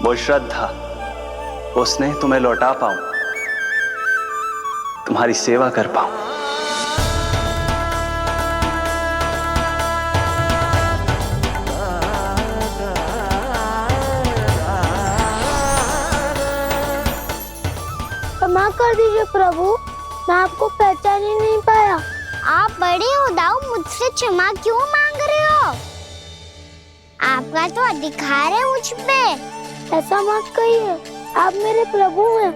वो श्रद्धा, वो स्नेह तुम्हें लौटा पाऊं, तुम्हारी सेवा कर पाऊं। क्षमा कर दीजिए प्रभु, मैं आपको पहचान ही नहीं पाया। आप बड़े हो दाऊ, मुझसे क्षमा क्यों मांग रहे हो? आपका तो अधिकार है मुझ पे। ऐसा मत कहिए, आप मेरे प्रभु हैं।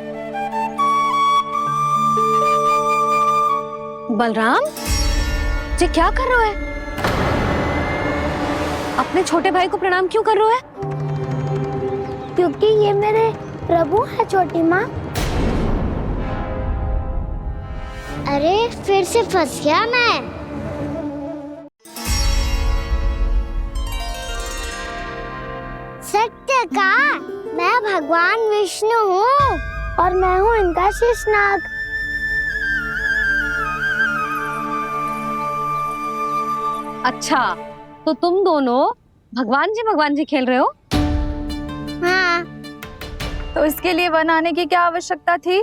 बलराम जी क्या कर रहे हो? अपने छोटे भाई को प्रणाम क्यों कर रहे हो? क्योंकि ये मेरे प्रभु है छोटी माँ। अरे फिर से फंस गया मैं। सत्य का, मैं भगवान विष्णु हूँ और मैं हूँ इनका शेषनाग। अच्छा, तो तुम दोनों भगवान जी खेल रहे हो? हाँ। तो इसके लिए वन आने की क्या आवश्यकता थी?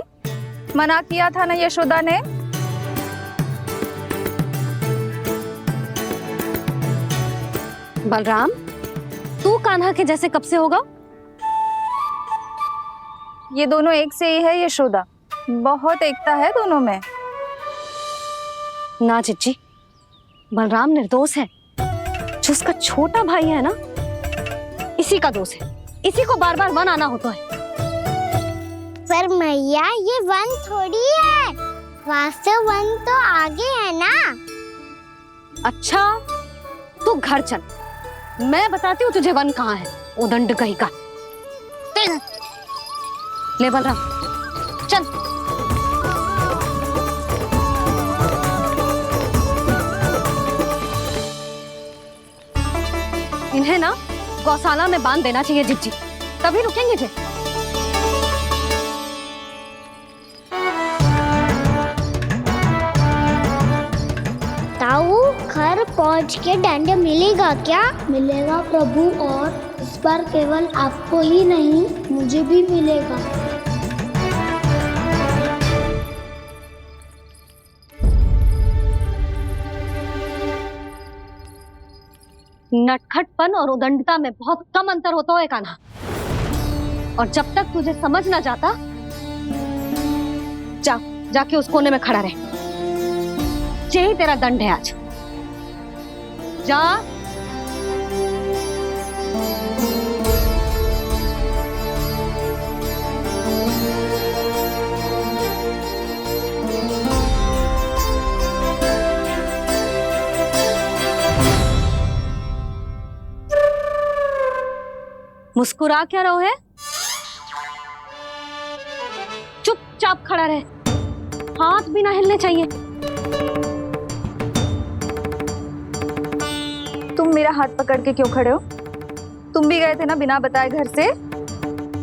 मना किया था ना यशोदा ने। बलराम, तू कान्हा के जैसे कब से होगा? ये दोनों एक से ही है यशोदा, बहुत एकता है दोनों में। ना चिच्ची, बलराम निर्दोष है। जो उसका छोटा भाई है ना, इसी का दोष है। इसी को बार बार वन आना होता है। पर मैया ये वन थोड़ी है, वास्तव वन तो आगे है ना। अच्छा, तू घर चल, मैं बताती हूँ तुझे वन कहाँ है। उदंड कहीं का। ले बलराम चल। इन्हें ना गौशाला में बांध देना चाहिए जिज्जी, तभी रुकेंगे जे। ताऊ, घर पहुँच के दंड मिलेगा क्या? मिलेगा प्रभु, और इस बार केवल आपको ही नहीं मुझे भी मिलेगा। नटखटपन और उदंडता में बहुत कम अंतर होता है कान्हा, और जब तक तुझे समझ ना जाता, जाके उस कोने में खड़ा रहे। यही तेरा दंड है आज। जा। मुस्कुरा क्या रहो है? चुपचाप खड़ा रहे, हाथ भी ना हिलने चाहिए। तुम मेरा हाथ पकड़ के क्यों खड़े हो? तुम भी गए थे ना बिना बताए घर से।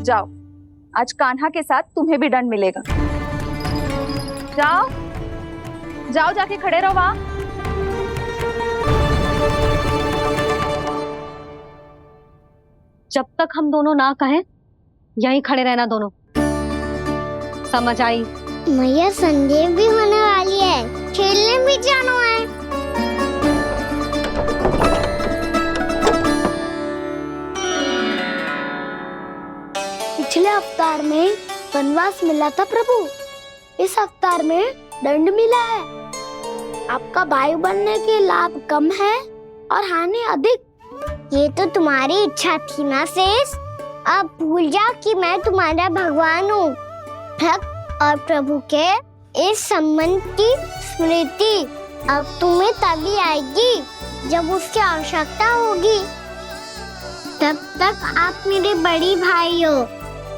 जाओ, आज कान्हा के साथ तुम्हें भी दंड मिलेगा। जाओ जाओ, जाके खड़े रहो वहां। जब तक हम दोनों ना कहें, यहीं खड़े रहना दोनों। समझ आई? मैया संध्या भी होने वाली है, खेलने भी जाना है। पिछले अवतार में वनवास मिला था प्रभु, इस अवतार में दंड मिला है। आपका भाई बनने के लाभ कम है और हानि अधिक। ये तो तुम्हारी इच्छा थी ना शेष। अब भूल जाओ कि मैं तुम्हारा भगवान हूँ। भक्त और प्रभु के इस संबंध की स्मृति अब तुम्हें तभी आएगी जब उसकी आवश्यकता होगी। तब तक आप मेरे बड़ी भाई हो,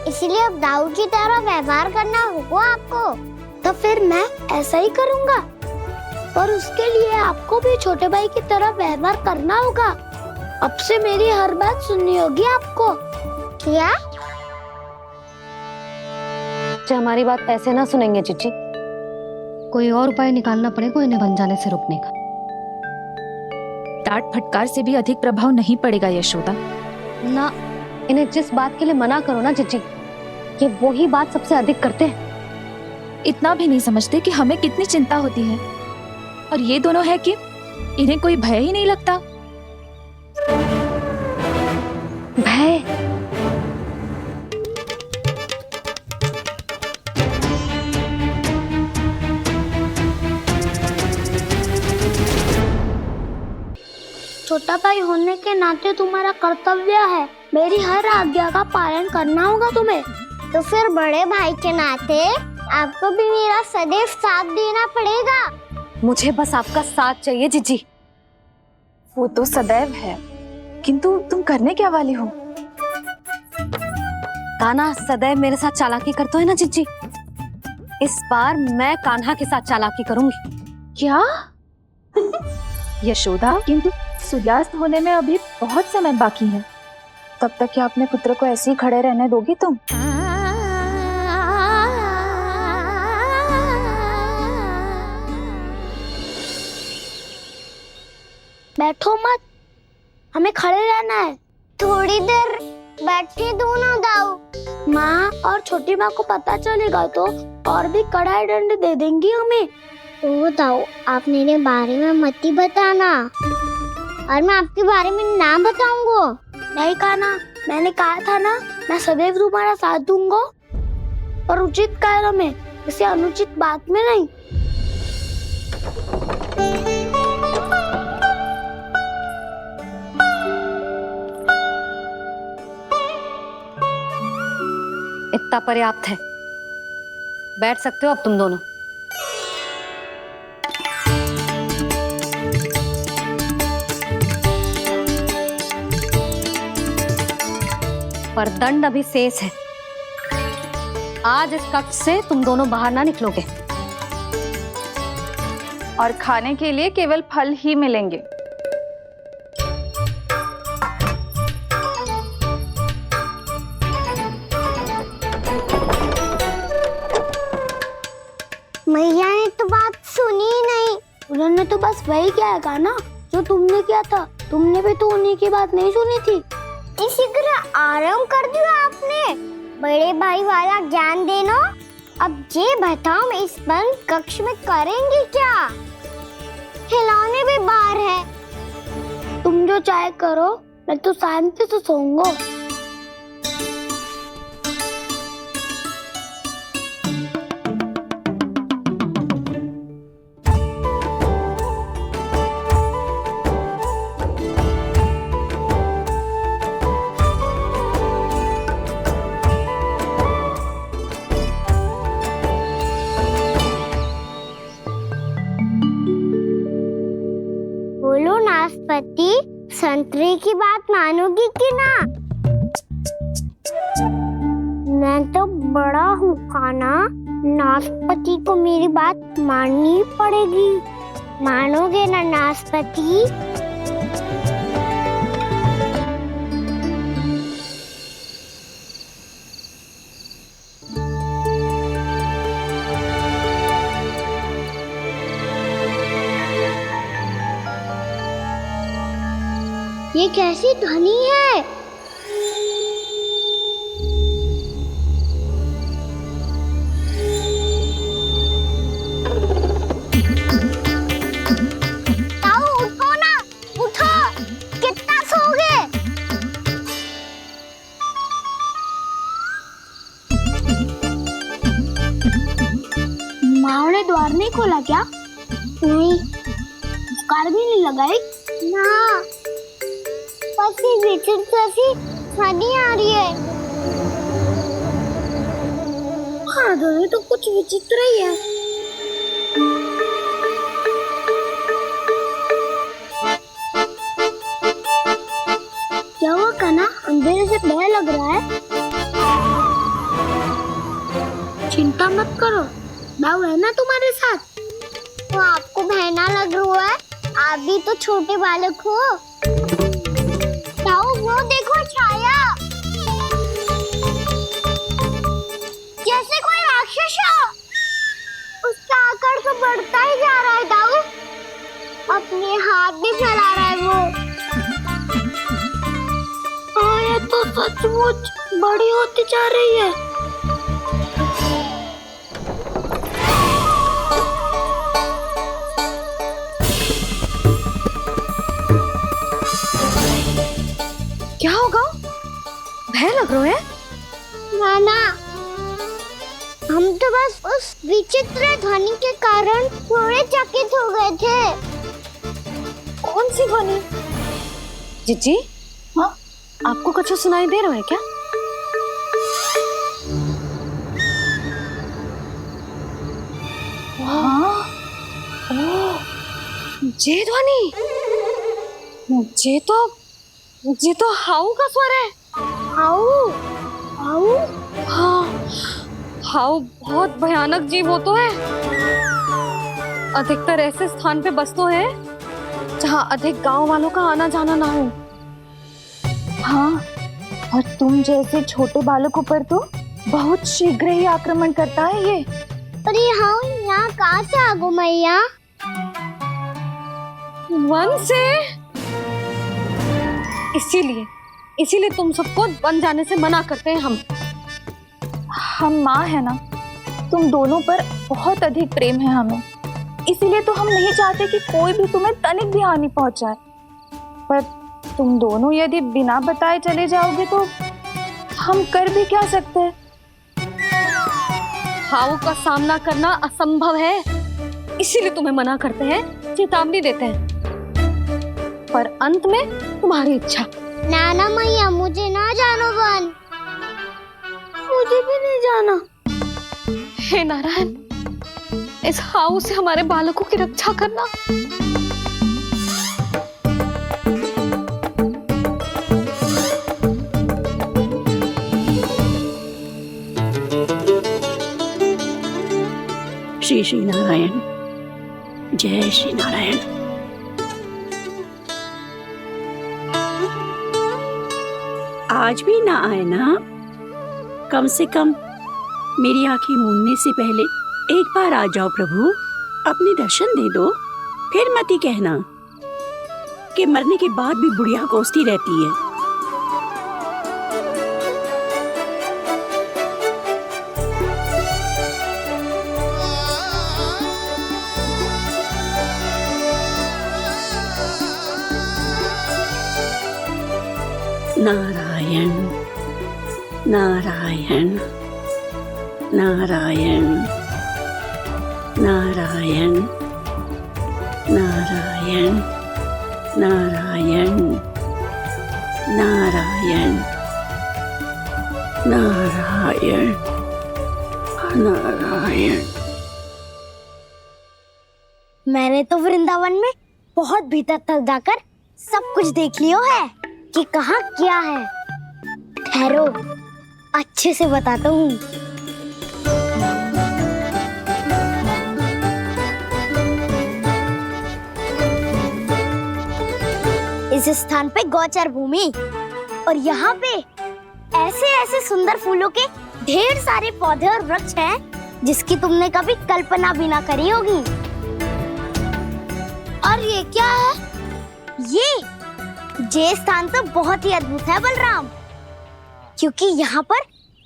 इसलिए अब दाऊ की तरह व्यवहार करना होगा आपको। तो फिर मैं ऐसा ही करूँगा, पर उसके लिए आपको भी छोटे भाई की तरह व्यवहार करना होगा। अब से मेरी हर बात सुननी होगी आपको। क्या? हमारी बात ऐसे ना सुनेंगे चिच्ची, कोई और उपाय निकालना पड़ेगा इन्हें बन जाने से रोकने का। डांट फटकार से भी अधिक प्रभाव नहीं पड़ेगा यशोदा। ना, इन्हें जिस बात के लिए मना करो ना जिज्जी, ये वही बात सबसे अधिक करते हैं। इतना भी नहीं समझते कि हमें कितनी चिंता होती है, और ये दोनों है कि इन्हें कोई भय ही नहीं लगता। भय? छोटा भाई होने के नाते तुम्हारा कर्तव्य है, मेरी हर आज्ञा का पालन करना होगा तुम्हें। तो फिर बड़े भाई के नाते आपको भी मेरा सदैव साथ देना पड़ेगा। मुझे बस आपका साथ चाहिए जिज्जी। वो तो सदैव है, किंतु तुम करने क्या वाली हो? कान्हा सदैव मेरे साथ चालाकी करता है ना जिज्जी, इस बार मैं कान्हा के साथ चालाकी करूंगी। क्या? यशोदा, किंतु सूर्यास्त होने में अभी बहुत समय बाकी है, तब तक क्या अपने पुत्र को ऐसे ही खड़े रहने दोगी तुम? बैठो मत, हमें खड़े रहना है। थोड़ी देर बैठे दोनों दाऊ। माँ और छोटी माँ को पता चलेगा तो और भी कड़ा दंड दे देंगी हमें। ओ दाऊ, आप मेरे बारे में मत ही बताना, और मैं आपके बारे में ना बताऊंगा। नहीं कान्हा, मैंने कहा था ना, मैं सदैव तुम्हारा साथ दूंगा, और उचित कार्य में, किसी अनुचित बात में नहीं। इतना पर्याप्त है, बैठ सकते हो अब तुम दोनों। पर दंड अभी शेष है। आज इस कक्ष से तुम दोनों बाहर ना निकलोगे, और खाने के लिए केवल फल ही मिलेंगे। मैया ने तो बात सुनी ही नहीं। उन्होंने तो बस वही किया है ना जो तुमने किया था। तुमने भी तो उन्हीं की बात नहीं सुनी थी। इसी तरह आराम कर दिया आपने। बड़े भाई वाला ज्ञान देना। अब ये बताओ, मैं इस बंद कक्ष में करेंगे क्या? खिलौने भी बाहर है। तुम जो चाहे करो, मैं तो शांति से सोऊंगा। बोलो नाशपाती, संतरे की बात मानोगी कि ना? मैं तो बड़ा हूँ कान्हा, नाशपाती को मेरी बात माननी पड़ेगी। मानोगे ना नाशपाती? ये कैसी ध्वनि है? ताऊ उठो ना, उठो, कितना सोओगे? माँ ने द्वार नहीं खोला क्या? नहीं। कार भी नहीं लगाई? ना, बस ये विचित्र सी ध्वनि आ रही है। हाँ, ध्वनि तो कुछ विचित्र ही है। क्या हुआ कान्हा, अंधेरे से डर लग रहा है? चिंता मत करो, दाऊ है ना तुम्हारे साथ। तो आपको बहना लग रहा है? आप भी तो छोटे बालक हो। ताऊ वो देखो छाया, जैसे कोई राक्षस हो। उसका आकार तो बढ़ता ही जा रहा है ताऊ, अपने हाथ भी फैला रहा है वो। हाँ, ये तो सचमुच बड़ी होती जा रही है। क्या होगा? भय लग रहा है? नाना, हम तो बस उस विचित्र ध्वनि के कारण थोड़े चकित हो गए थे। कौन सी ध्वनि? जीजी, हाँ? आपको कुछ सुनाई दे रहा है क्या? हाँ, ओह, ये ध्वनि, ये तो हाउ का स्वर है। हाउ, हाउ, हाँ, हाउ बहुत भयानक जीव हो तो है। अधिकतर ऐसे स्थान पे बसते हैं जहाँ अधिक गांव वालों का आना जाना ना हो। हाँ, और तुम जैसे छोटे बालकों पर तो बहुत शीघ्र ही आक्रमण करता है ये। पर ये हाउ यहाँ कहाँ से आ गो मैया? वन से। इसीलिए तुम सबको वन जाने से मना करते हैं हम माँ है ना, तुम दोनों पर बहुत अधिक प्रेम है हमें, इसीलिए तो हम नहीं चाहते कि कोई भी तुम्हें तनिक भी हानि पहुंचाए। पर तुम दोनों यदि बिना बताए चले जाओगे तो हम कर भी क्या सकते हैं? हाउ का सामना करना असंभव है, इसीलिए तुम्हें मना करते हैं, चेतावनी देते हैं। पर अंत में तुम्हारी इच्छा। नाना मैया, मुझे ना जानो वन। मुझे भी नहीं जाना। हे नारायण, इस हाउ से हमारे बालकों की रक्षा करना। श्री श्री नारायण, जय श्री नारायण। आज भी ना आए ना? कम से कम मेरी आंखें मूंदने से पहले एक बार आ जाओ प्रभु, अपने दर्शन दे दो। फिर मत ही कहना कि मरने के बाद भी बुढ़िया कोसती रहती है। नारायण नारायण नारायण नारायण नारायण नारायण नारायण नारायण नारायण। मैंने तो वृंदावन में बहुत भीतर तक जाकर सब कुछ देख लियो है कि कहाँ क्या है। ठहरो, अच्छे से बताता हूँ। इस स्थान पे गोचर भूमि और यहाँ पे ऐसे ऐसे सुंदर फूलों के ढेर सारे पौधे और वृक्ष हैं जिसकी तुमने कभी कल्पना भी ना करी होगी। और ये क्या है? ये स्थान तो बहुत ही अद्भुत है बलराम, क्योंकि यहाँ पर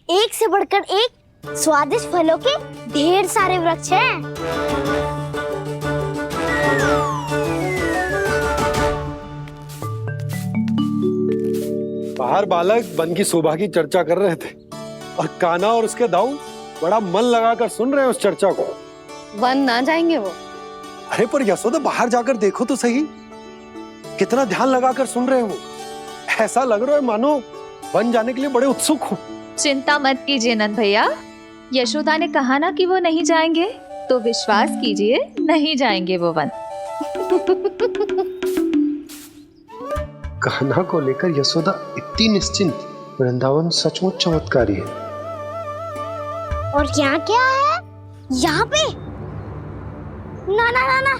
एक से बढ़कर एक स्वादिष्ट फलों के ढेर सारे वृक्ष हैं। बाहर बालक वन की शोभा की चर्चा कर रहे थे और कान्हा और उसके दाऊ बड़ा मन लगाकर सुन रहे हैं उस चर्चा को। वन ना जाएंगे वो। अरे पर यशोदा, बाहर जाकर देखो तो सही, कितना ध्यान लगाकर सुन रहे हो। ऐसा लग रहा है मानो वन जाने के लिए बड़े उत्सुक हो। चिंता मत कीजिए नंद भैया, यशोदा ने कहा ना कि वो नहीं जाएंगे, तो विश्वास कीजिए नहीं जाएंगे वो वन। कान्हा को लेकर यशोदा इतनी निश्चिंत, वृंदावन सचमुच चमत्कारी है। और यहाँ क्या है? यहाँ पे ना ना ना ना,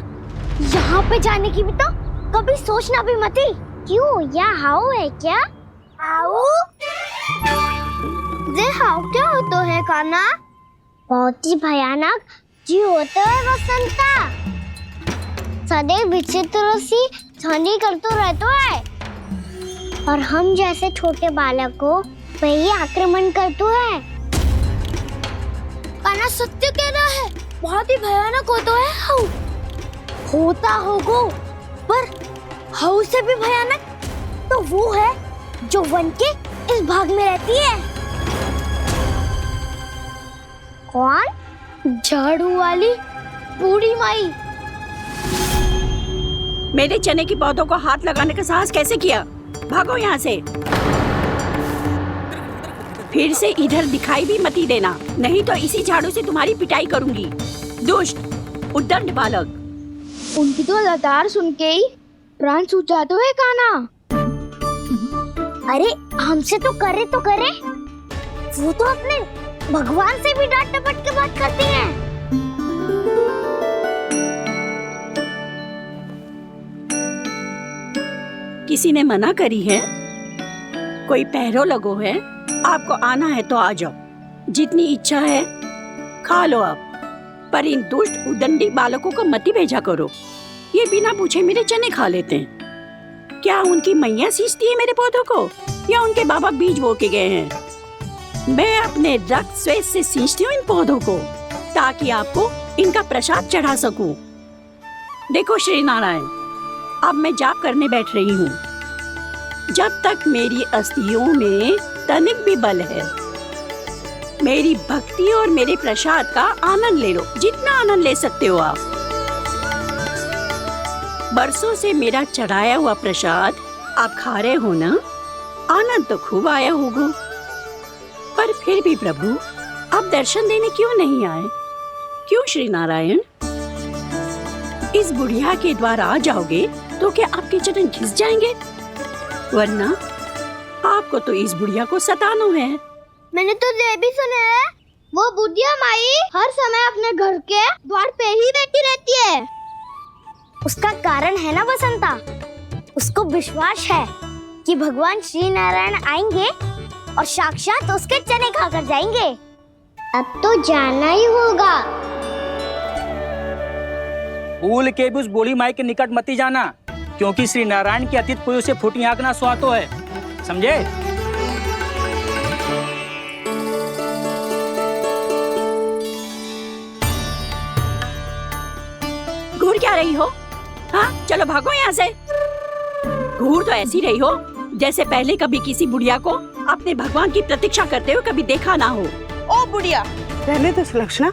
यहाँ पे जाने की भी तो कभी सोचना भी मत ही। क्यों, यहाँ हाउ है क्या? हाउ? ये हाउ क्या होता है कान्हा? बहुत ही भयानक जी होता है वसंता। सदैव विचित्र सी ध्वनि करते रहता है। और हम जैसे छोटे बालक को वही आक्रमण करता है। कान्हा सत्य कह रहा है, बहुत ही भयानक होता है हाउ। होता होगो, पर हाउ से भी भयानक तो वो है जो वन के इस भाग में रहती है। कौन? झाड़ू वाली बूढ़ी माई। मेरे चने की पौधों को हाथ लगाने का साहस कैसे किया? भागो यहाँ से। फिर से इधर दिखाई भी मत देना, नहीं तो इसी झाड़ू से तुम्हारी पिटाई करूंगी। दुष्ट उद्दंड बालक। उनकी तो लतार सुन के ही प्राण सूझ जाते हुए कान्हा। अरे हमसे तो करे, वो तो अपने भगवान से भी डांट डपट के बात करती हैं। किसी ने मना करी है? कोई पैरों लगो है? आपको आना है तो आ जाओ, जितनी इच्छा है खा लो आप, पर इन दुष्ट उदंडी बालकों को मत ही भेजा करो। ये बिना पूछे मेरे चने खा लेते हैं। क्या उनकी मैया सींचती है मेरे पौधों को, या उनके बाबा बीज बो के गए हैं? मैं अपने रक्त स्वेद से सींचती हूँ इन पौधों को, ताकि आपको इनका प्रसाद चढ़ा सकूं। देखो श्री नारायण, अब मैं जाप करने बैठ रही हूँ। जब तक मेरी अस्थियों में तनिक भी बल है, मेरी भक्ति और मेरे प्रसाद का आनंद ले लो, जितना आनंद ले सकते हो आप। बरसों से मेरा चढ़ाया हुआ प्रसाद आप खा रहे हो ना, आनंद तो खूब आया होगा। पर फिर भी प्रभु आप दर्शन देने क्यों नहीं आए? क्यों श्री नारायण? इस बुढ़िया के द्वार आ जाओगे तो क्या आपके चरण घिस जाएंगे? वरना आपको तो इस बुढ़िया को सताना है। मैंने तो ये भी सुना है, वो बुढ़िया माई हर समय अपने घर के द्वार पे ही बैठी रहती है। उसका कारण है ना बसंता, उसको विश्वास है कि भगवान श्री नारायण आएंगे और साक्षात उसके चने खाकर जाएंगे। अब तो जाना ही होगा। भूल के भी उस बूढ़ी माई के निकट मत जाना, क्योंकि श्री नारायण की अतीत पुरुष से फूटी आंकना स्वातो है, समझे? घूर क्या रही हो? हाँ, चलो भागो यहाँ से। घूर तो ऐसी रही हो जैसे पहले कभी किसी बुढ़िया को अपने भगवान की प्रतीक्षा करते हुए कभी देखा ना हो। ओ बुढ़िया, रहने दो सुलक्षणा,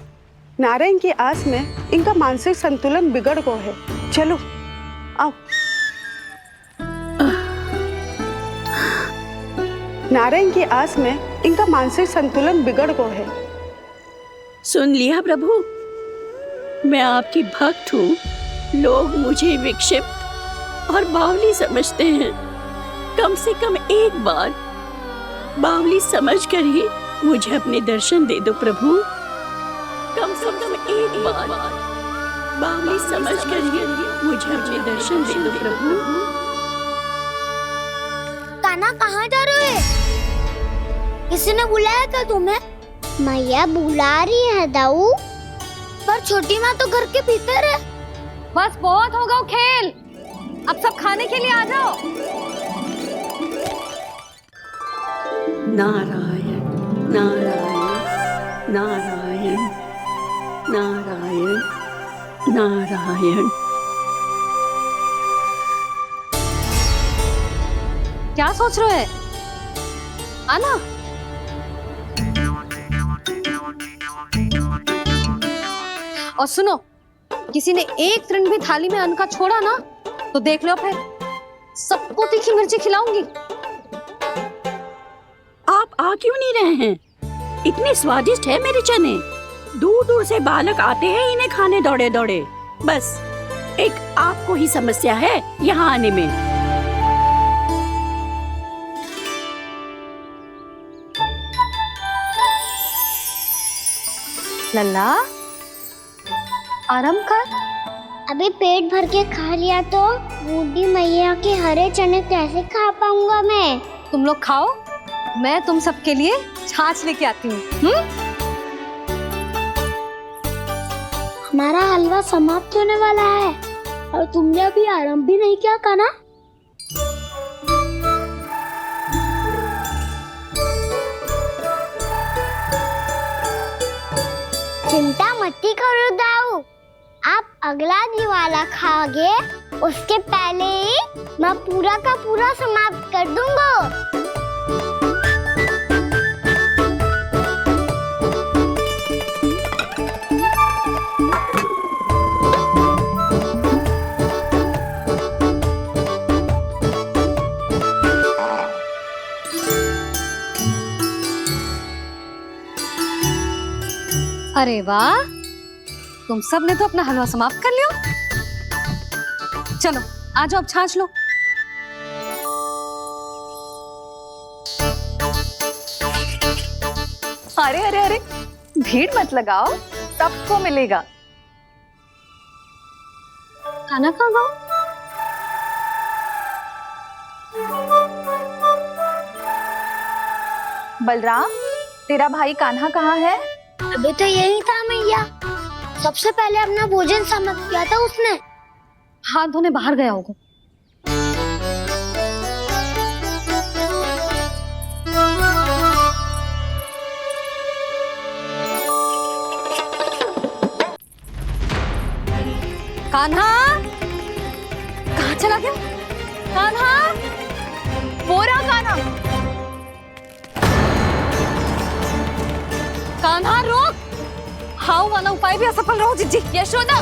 नारायण की आस में इनका मानसिक संतुलन बिगड़ गया है। चलो आओ। नारायण की आस में इनका मानसिक संतुलन बिगड़ गया है। सुन लिया प्रभु, मैं आपकी भक्त हूँ। लोग मुझे विक्षिप्त और बावली समझते हैं। कम से कम एक बार बावली समझकर ही मुझे अपने दर्शन दे दो प्रभु। कम से कम एक बार बावली समझकर ही मुझे अपने दर्शन दे दो प्रभु। कान्हा कहाँ जा रहे हो? किसी ने बुलाया क्या तुम्हें? मैया बुला रही है दाऊ। पर छोटी माँ तो घर के भीतर है। बस बहुत होगा खेल, अब सब खाने के लिए आ जाओ। नारायण नारायण नारायण नारायण नारायण। क्या सोच रहे हैं? आना। और सुनो, किसी ने एक तृण भी थाली में अन्न का छोड़ा ना तो देख लो, फिर सबको तीखी मिर्ची खिलाऊंगी। आप आ क्यों नहीं रहे हैं? इतने स्वादिष्ट है मेरे चने। दूर दूर से बालक आते हैं इन्हें खाने दौड़े दौड़े। बस एक आपको ही समस्या है यहाँ आने में। लल्ला, आराम कर। अभी पेट भर के खा लिया तो बूढ़ी मैया के हरे चने कैसे खा पाऊंगा मैं? तुम लोग खाओ, मैं तुम सबके लिए छाछ लेके आती हूँ। हमारा हलवा समाप्त होने वाला है और तुमने अभी आराम भी नहीं किया कान्हा। चिंता मत करो दाऊ, आप अगला दिवाला खाओगे उसके पहले ही मैं पूरा का पूरा समाप्त कर दूंगा। अरे वाह, तुम सब ने तो अपना हलवा समाप्त कर लिया। चलो आ जाओ, अब छाछ लो। अरे अरे अरे, भीड़ मत लगाओ, सबको मिलेगा। खाना खा गो। बलराम, तेरा भाई कान्हा कहाँ है? अभी तो यही था मैया, सबसे पहले अपना भोजन समाप्त किया था उसने। हाथ धोने बाहर गया होगा। कान्हा कहाँ चला गया? कान्हा, वो रहा कान्हा। कान्हा रोक! हाउ वाला उपाय भी असफल रहो जिज्जी। यशोदा,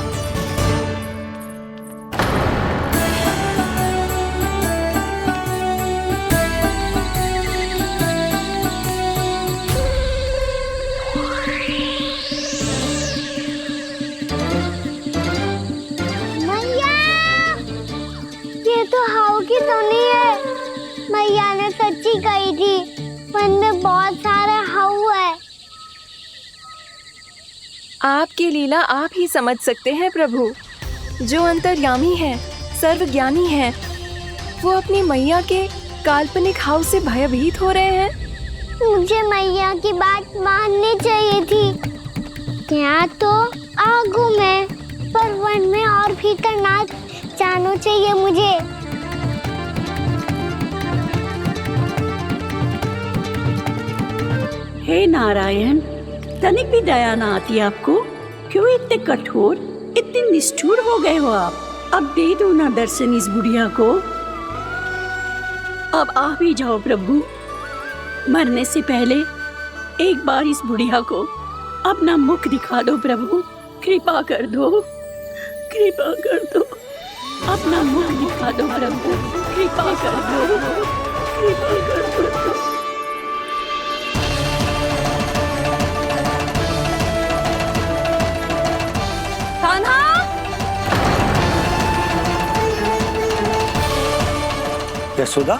मैया, ये तो हाउ की धुनी है। मैया ने सच्ची कही थी, मन में बहुत सारे हाउ है। आपकी लीला आप ही समझ सकते हैं प्रभु। जो अंतर्यामी है, सर्वज्ञानी है, वो अपनी मैया के काल्पनिक हाव से भयभीत हो रहे हैं। मुझे मैया की बात माननी चाहिए थी। यहाँ तो आगू में, पर वन में और भीतर ना जानो चाहिए मुझे। हे नारायण, तनिक भी दया ना आती आपको? क्यों इतने कठोर, इतने निष्ठुर हो गए हो आप? अब दे दो ना दर्शन इस बुढ़िया को। अब आ भी जाओ प्रभु, मरने से पहले एक बार इस बुढ़िया को अपना मुख दिखा दो प्रभु। कृपा कर दो, कृपा कर दो, अपना मुख दिखा दो प्रभु। कृपा कर दो, कृपा कर दो। कान्हा, यशोदा,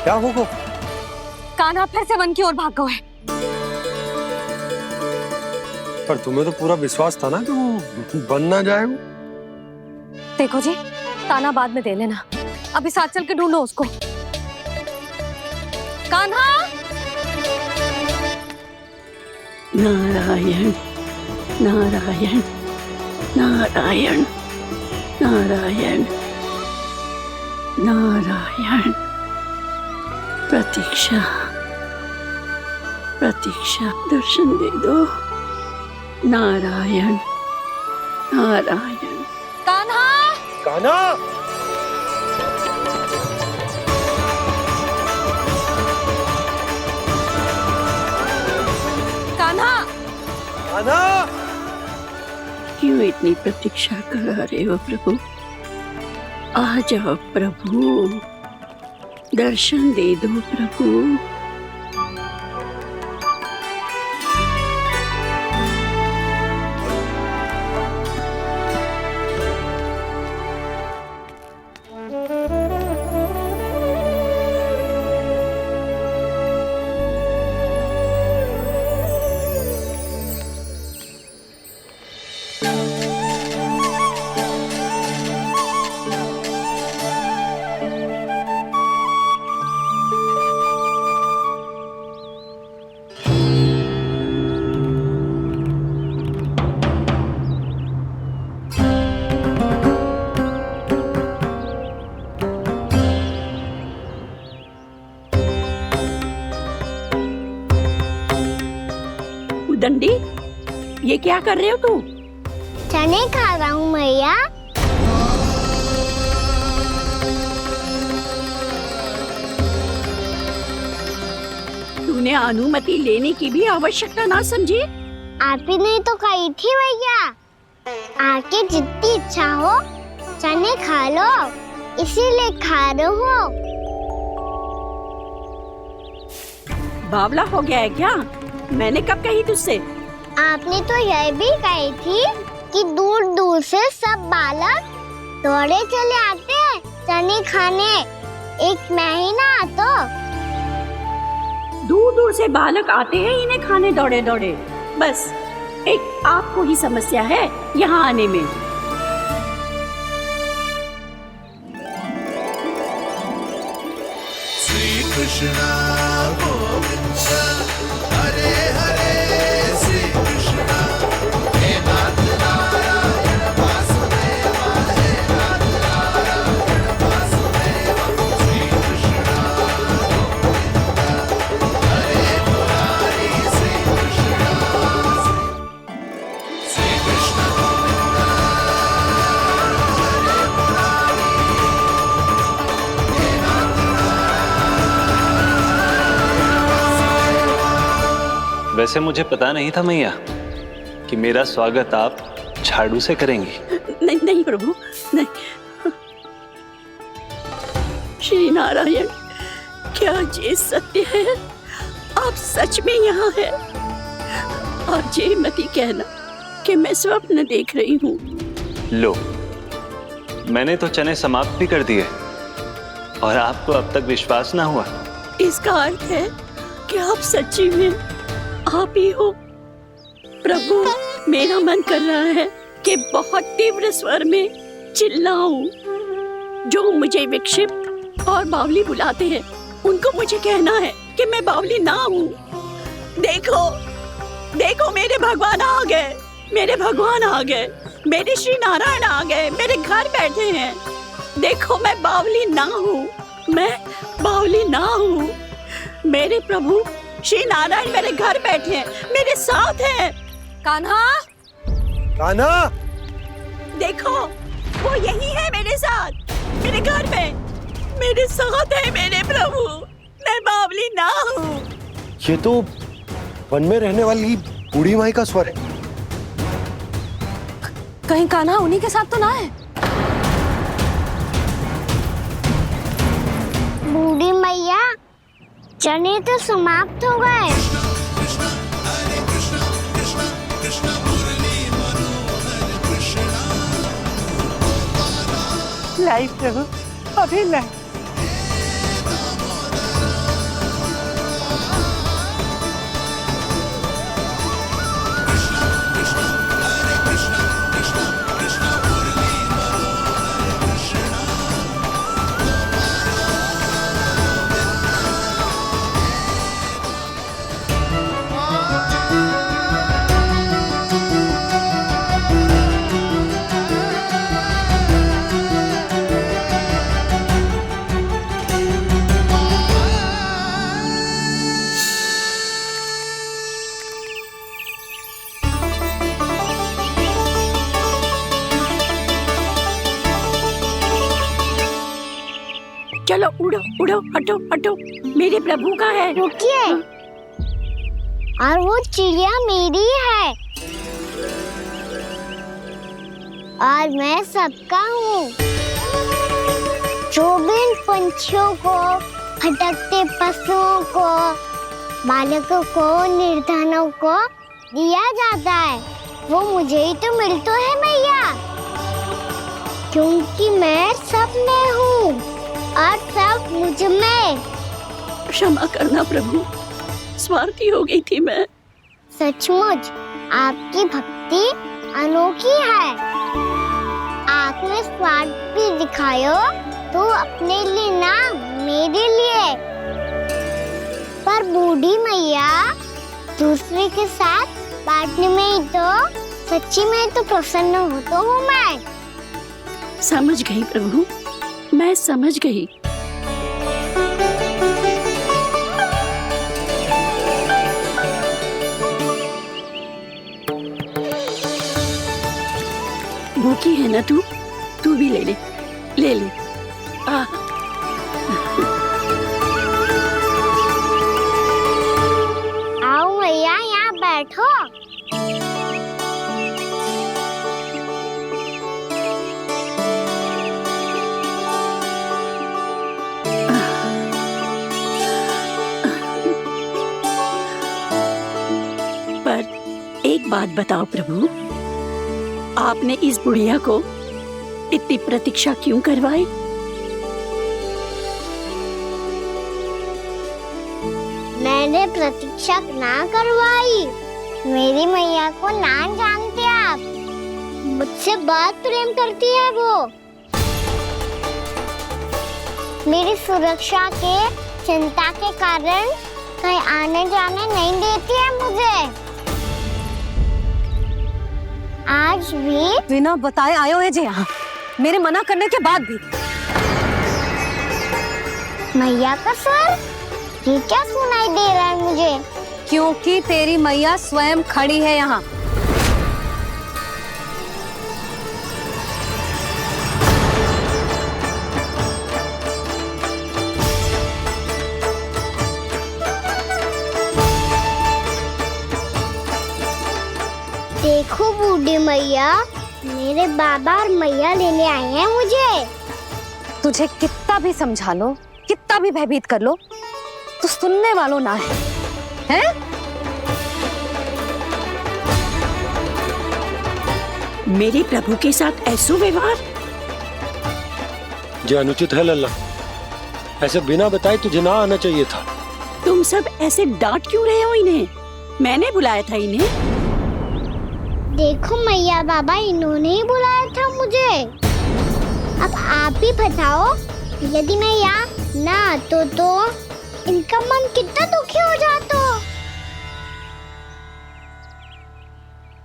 क्या होगा? कान्हा फिर से वन की ओर भाग गए। पर तुम्हें तो पूरा विश्वास था ना कि वो बन ना जाए। देखो जी, ताना बाद में दे लेना, अभी साथ चल के ढूंढो उसको। कान्हा, नारायण नारायण नारायण नारायण नारायण। प्रतीक्षा प्रतीक्षा, दर्शन दे दो। नारायण नारायण। कान्हा, कान्हा, कान्हा, कान्हा। क्यों इतनी प्रतीक्षा करा रहे हो प्रभु? आ जाओ प्रभु, दर्शन दे दो प्रभु। उद्दंडी, ये क्या कर रहे हो तू? चने खा रहा हूँ मैया। तूने अनुमति लेने की भी आवश्यकता ना समझी? आप ही ने तो कही थी मैया, आके जितनी इच्छा हो चने खा लो, इसीलिए खा रहे हो। बावला हो गया है क्या? मैंने कब कही तुझसे? आपने तो यह भी कही थी कि दूर दूर से सब बालक दौड़े चले आते हैं चने खाने, एक मैं ही ना तो। दूर दूर से बालक आते हैं इन्हें खाने दौड़े दौड़े, बस एक आपको ही समस्या है यहाँ आने में। श्री कृष्णा गोविंद हरे हरे, श्री कृष्णा हे नाथ नारायण वासुदेव, हे नाथ नारायण वासुदेव, श्री कृष्णा गोविंद हरे मुरारी, श्री कृष्णा श्री कृष्ण गोविंद हरे मुरारी, हे नाथ वैसे मुझे पता नहीं था मैया कि मेरा स्वागत आप झाड़ू से करेंगी। नहीं नहीं प्रभु, नहीं। श्री नारायण, क्या ये सत्य है? आप सच में यहाँ हैं? और ये मत ही कहना कि मैं स्वप्न देख रही हूँ। लो, मैंने तो चने समाप्त भी कर दिए और आपको अब तक विश्वास ना हुआ। इसका अर्थ है कि आप सच्ची में आप ही हो। प्रभु, मेरा मन कर रहा है कि बहुत तीव्र स्वर में चिल्लाऊं। जो मुझे विक्षिप्त और बावली बुलाते हैं उनको मुझे कहना है कि मैं बावली ना हूँ। देखो देखो, मेरे भगवान आ गए, मेरे भगवान आ गए, मेरे श्री नारायण आ गए, मेरे घर बैठे हैं। देखो, मैं बावली ना हूँ, मैं बावली ना हूँ। मेरे प्रभु श्री नारायण मेरे घर बैठे हैं, मेरे साथ हैं। कान्हा, कान्हा, देखो, वो यही है मेरे साथ, मेरे घर में, मेरे साथ है मेरे प्रभु। मैं बावली ना हूँ। ये तो वन में रहने वाली बूढ़ी माई का स्वर है। कहीं कान्हा उन्हीं के साथ तो ना है? बूढ़ी मैया, चने तो समाप्त हो गए। लाई प्रभु, अभी लाई। चलो उड़ो उड़ो, हटो हटो, मेरे प्रभु का है। रुकिए, और वो चिड़िया मेरी है और मैं सबका हूँ। जो भी इन पंछियों को, भटकते पशुओं को, बालकों को, निर्धनों को दिया जाता है, वो मुझे ही तो मिलता है मैया, क्योंकि मैं सब में हूँ और सब मुझ में। क्षमा करना प्रभु, स्वार्थी हो गई थी मैं। सचमुच आपकी भक्ति अनोखी है। आपने स्वार्थ भी दिखायो तो अपने लिए ना, मेरे लिए। पर बूढ़ी मैया, दूसरे के साथ बांटने में ही तो सच्ची में तो प्रसन्न होता हूँ मैं। समझ गई प्रभु, मैं समझ गई। है ना तू भी ले ले, ले ले। आ आओ मैया, यहाँ बैठो। पर एक बात बताओ प्रभु, आपने इस बुढ़िया को इतनी प्रतीक्षा क्यों करवाई? मैंने प्रतीक्षा ना करवाई। मेरी मैया को ना जानते आप, मुझसे बहुत प्रेम करती है वो। मेरी सुरक्षा के चिंता के कारण कहीं आने जाने नहीं देती है मुझे। आज भी बिना बताए आयो है जी यहाँ, मेरे मना करने के बाद भी। मैया का स्वर, ये क्या सुनाई दे रहा है मुझे? क्योंकि तेरी मैया स्वयं खड़ी है यहाँ। देखो बूढ़ी मैया, मेरे बाबा और मैया लेने आए हैं मुझे। तुझे कितना भी समझा लो, कितना भी भयभीत कर लो, तो सुनने वालों ना है, हैं? मेरे प्रभु के साथ ऐसा व्यवहार जो अनुचित है लल्ला। ऐसे बिना बताए तुझे ना आना चाहिए था। तुम सब ऐसे डांट क्यों रहे हो इन्हें? मैंने बुलाया था इन्हें। देखो मैया बाबा, इन्होंने ही बुलाया था मुझे। अब आप ही बताओ, यदि मैं यहाँ ना आतो तो इनका मन कितना दुखी हो जाता।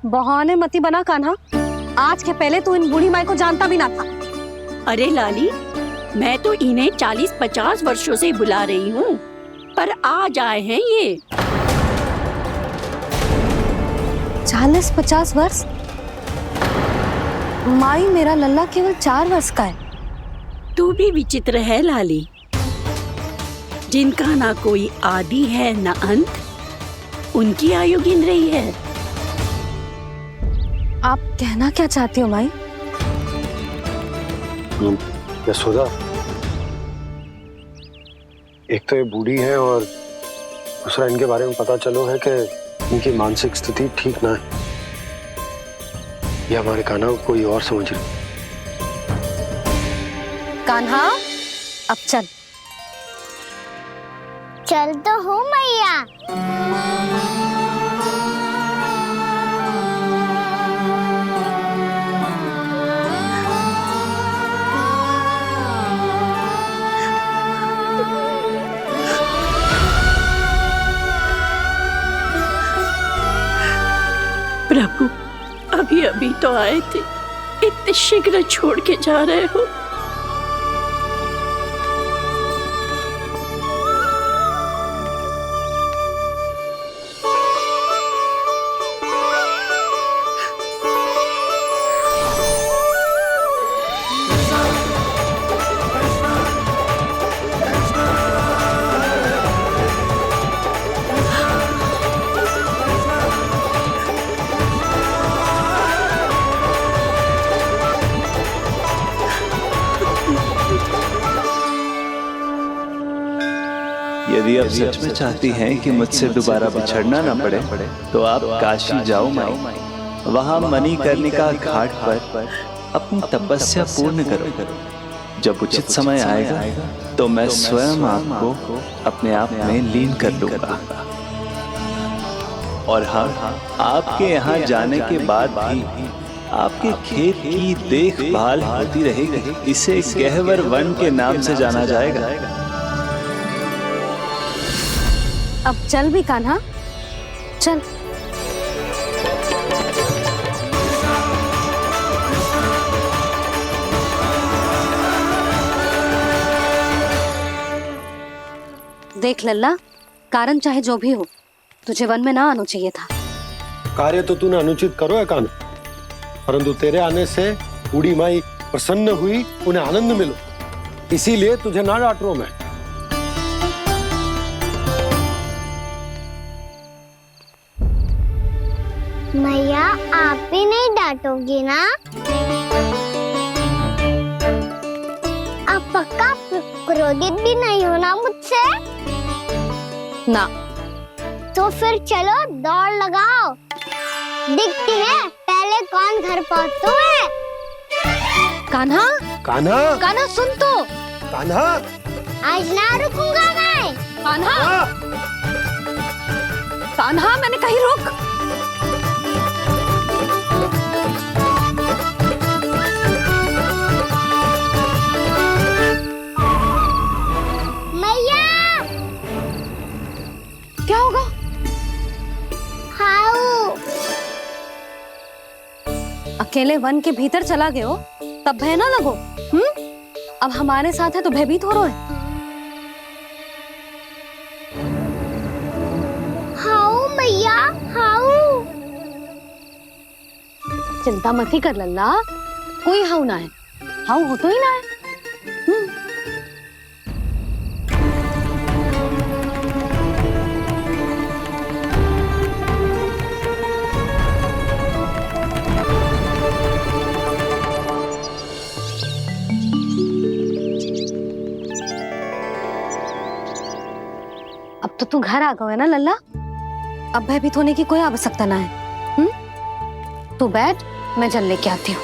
बहाने मती बना कान्हा, आज के पहले तू इन बूढ़ी माई को जानता भी ना था। अरे लाली, मैं तो इन्हें 40-50 वर्षों से बुला रही हूँ, पर आज आए हैं ये। 40-50 वर्ष? माई, मेरा लल्ला केवल 4 वर्ष का है। तू भी विचित्र है लाली, जिनका ना कोई आदि है ना अंत, उनकी आयु गिन रही है। आप कहना क्या चाहती हो माई? यशोदा, एक तो ये बूढ़ी है और दूसरा इनके बारे में पता चलो है कि इनकी मानसिक स्थिति ठीक ना है। ये हमारे कान्हा को कोई और समझ रही। कान्हा, अब चल। चल तो हूँ मैया। प्रभु, अभी अभी तो आए थे, इतने शीघ्र छोड़ के जा रहे हो? यदि आप सच में चाहती हैं कि मुझसे दोबारा बिछड़ना ना पड़े, तो आप काशी जाओ माई। वहां मणिकर्णिका घाट पर अपनी तपस्या पूर्ण करो। जब उचित समय आएगा तो मैं स्वयं आपको अपने आप में लीन कर लूंगा। और हाँ, आपके यहाँ जाने के बाद भी आपके खेत की देखभाल होती रहेगी। इसे गहवर वन के नाम से जाना जाएगा। अब चल भी कान्हा, चल। देख लल्ला, कारण चाहे जो भी हो, तुझे वन में ना आना चाहिए था। कार्य तो तूने अनुचित करो है कान्हा, परंतु तेरे आने से बूढ़ी माई प्रसन्न हुई, उन्हें आनंद मिलो, इसीलिए तुझे ना डांट रहा हूं मैं। मैया आप भी नहीं डांटोगी ना? आप पक्का क्रोधित भी नहीं हो ना मुझसे? ना। तो फिर चलो दौड़ लगाओ, दिखती है पहले कौन घर पहुंचता है। कान्हा, कान्हा, कान्हा सुन तो। कान्हा, आज ना रुकूंगा मैं। कान्हा, कान्हा मैंने कही रुक। मैया, क्या होगा? हाउ अकेले वन के भीतर चला गए हो तब भय ना लगो। अब हमारे साथ है तो भयभीत हो रहे हैं। हाउ मैया, हाउ। चिंता मत ही कर लल्ला, कोई हाउ ना है, हाउ हो तो ही ना है। अब तो तू घर आ गया है ना लल्ला, अब भयभीत होने की कोई आवश्यकता ना है। तू बैठ, मैं जल लेके आती हूँ।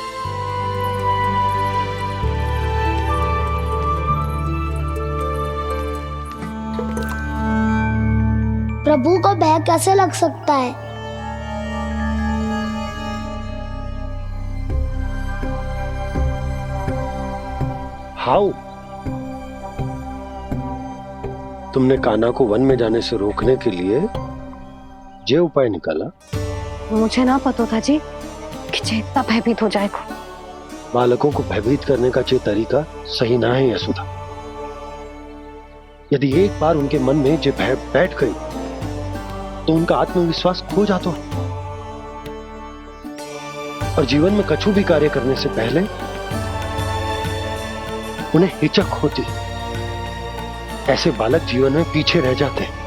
प्रभु को भय कैसे लग सकता है? हाउ? तुमने कान्हा को वन में जाने से रोकने के लिए ये उपाय निकाला? मुझे ना पता था जी कि जे इतना भयभीत हो जाएगा। बालकों को भयभीत करने का ये तरीका सही ना है यशोदा। यदि एक बार उनके मन में ये भय बैठ गई तो उनका आत्मविश्वास खो जाता है और जीवन में कछु भी कार्य करने से पहले उन्हें हिचक होती। ऐसे बालक जीवन में पीछे रह जाते हैं।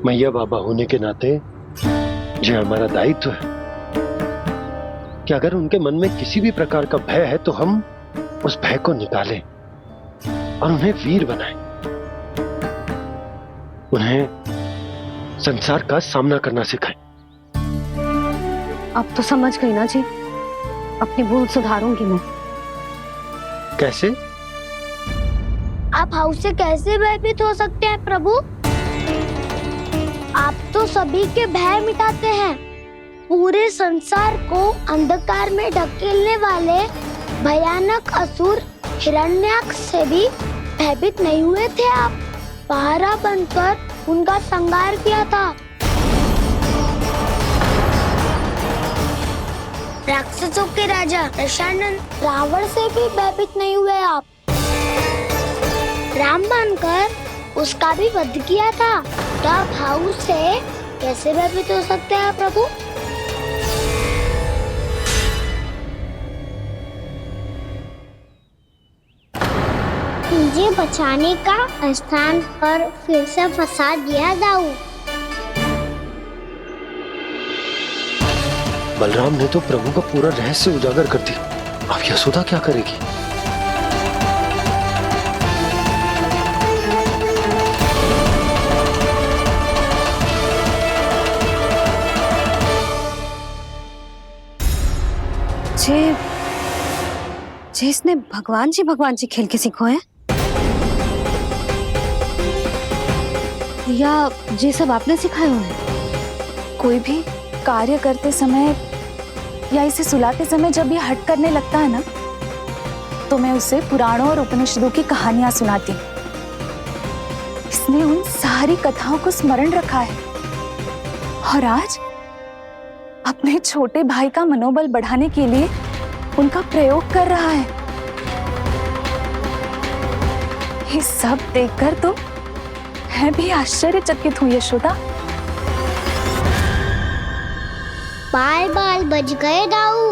मैया बाबा होने के नाते ये हमारा दायित्व है कि अगर उनके मन में किसी भी प्रकार का भय है तो हम उस भय को निकालें और उन्हें वीर बनाएं, उन्हें संसार का सामना करना सिखाएं। अब तो समझ गई ना जी, अपनी भूल सुधारूंगी मैं। कैसे? आप हाउ से कैसे भयभीत हो सकते हैं प्रभु? आप तो सभी के भय मिटाते हैं। पूरे संसार को अंधकार में ढकेलने वाले भयानक असुर हिरण्याक्ष से भी भयभीत नहीं हुए थे आप। पहरा बनकर उनका संहार किया था। राक्षसों के राजा दशानन रावण से भी भयभीत नहीं हुए आप। राम बनकर उसका भी वध किया था। तब हाउ से कैसे भयभीत हो सकते हैं प्रभु? मुझे बचाने का स्थान पर फिर से फंसा दिया दाऊ। बलराम ने तो प्रभु का पूरा रहस्य उजागर कर दी। अब यशोदा क्या करेगी? जे इसने भगवान जी खेल के सीखो है या ये सब आपने सिखाए हुए हैं? कोई भी कार्य करते समय या इसे सुलाते समय जब ये हट करने लगता है ना, तो मैं उसे पुराणों और उपनिषदों की कहानियां सुनाती हूँ। इसने उन सारी कथाओं को स्मरण रखा है और आज अपने छोटे भाई का मनोबल बढ़ाने के लिए उनका प्रयोग कर रहा है। ये सब देखकर तो मैं भी आश्चर्यचकित हुई यशोदा। बाल बाल बच गए दाऊ।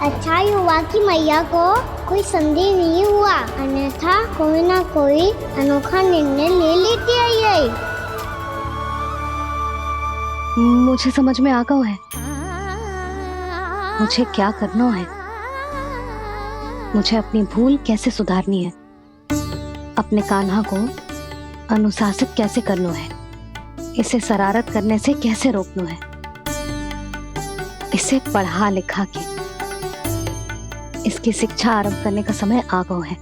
अच्छा ही हुआ कि मैया को कोई संदेह नहीं हुआ, अन्यथा कोई ना कोई अनोखा निर्णय ले लेती है ये। मुझे समझ में आ गया है मुझे क्या करना है। मुझे अपनी भूल कैसे सुधारनी है, अपने कान्हा को अनुशासित कैसे करना है, इसे शरारत करने से कैसे रोकना है, इसे पढ़ा लिखा के इसकी शिक्षा आरंभ करने का समय आ गया है।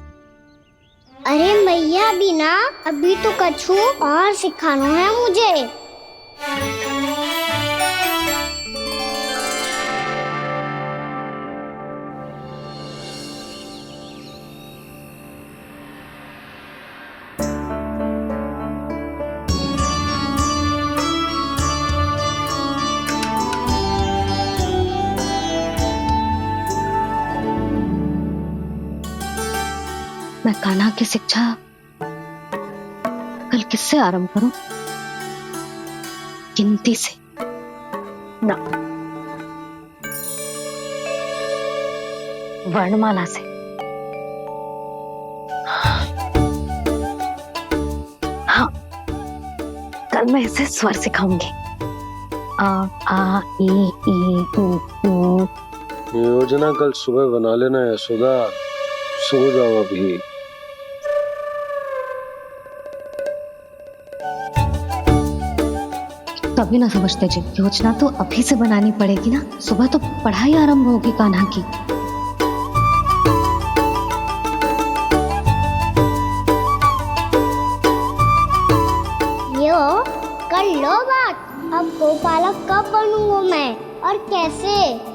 अरे मैया बिना अभी तो कछु और सिखाना है मुझे। मैं कान्हा की शिक्षा कल किससे आरंभ करूं? गिनती से ना, वर्णमाला से। हाँ, कल मैं इसे स्वर सिखाऊंगी। आ आ ई ई उ। योजना कल सुबह बना लेना यशोदा, सो जाओ अभी। कभी ना समझते जी, योजना तो अभी से बनानी पड़ेगी ना। सुबह तो पढ़ाई आरंभ होगी कान्हा की। यो कर लो बात। अब गोपालक कब बनूंगा मैं और कैसे?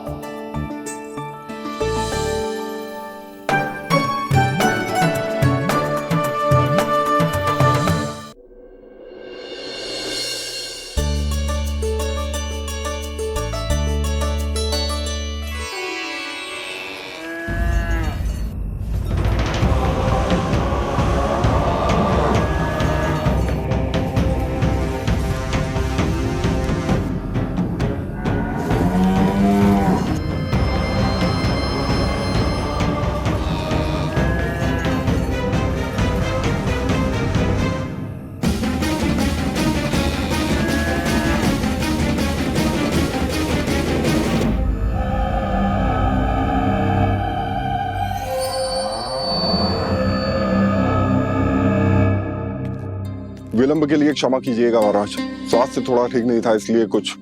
विलंब के लिए क्षमा कीजिएगा महाराज, स्वास्थ्य थोड़ा ठीक नहीं था इसलिए कुछ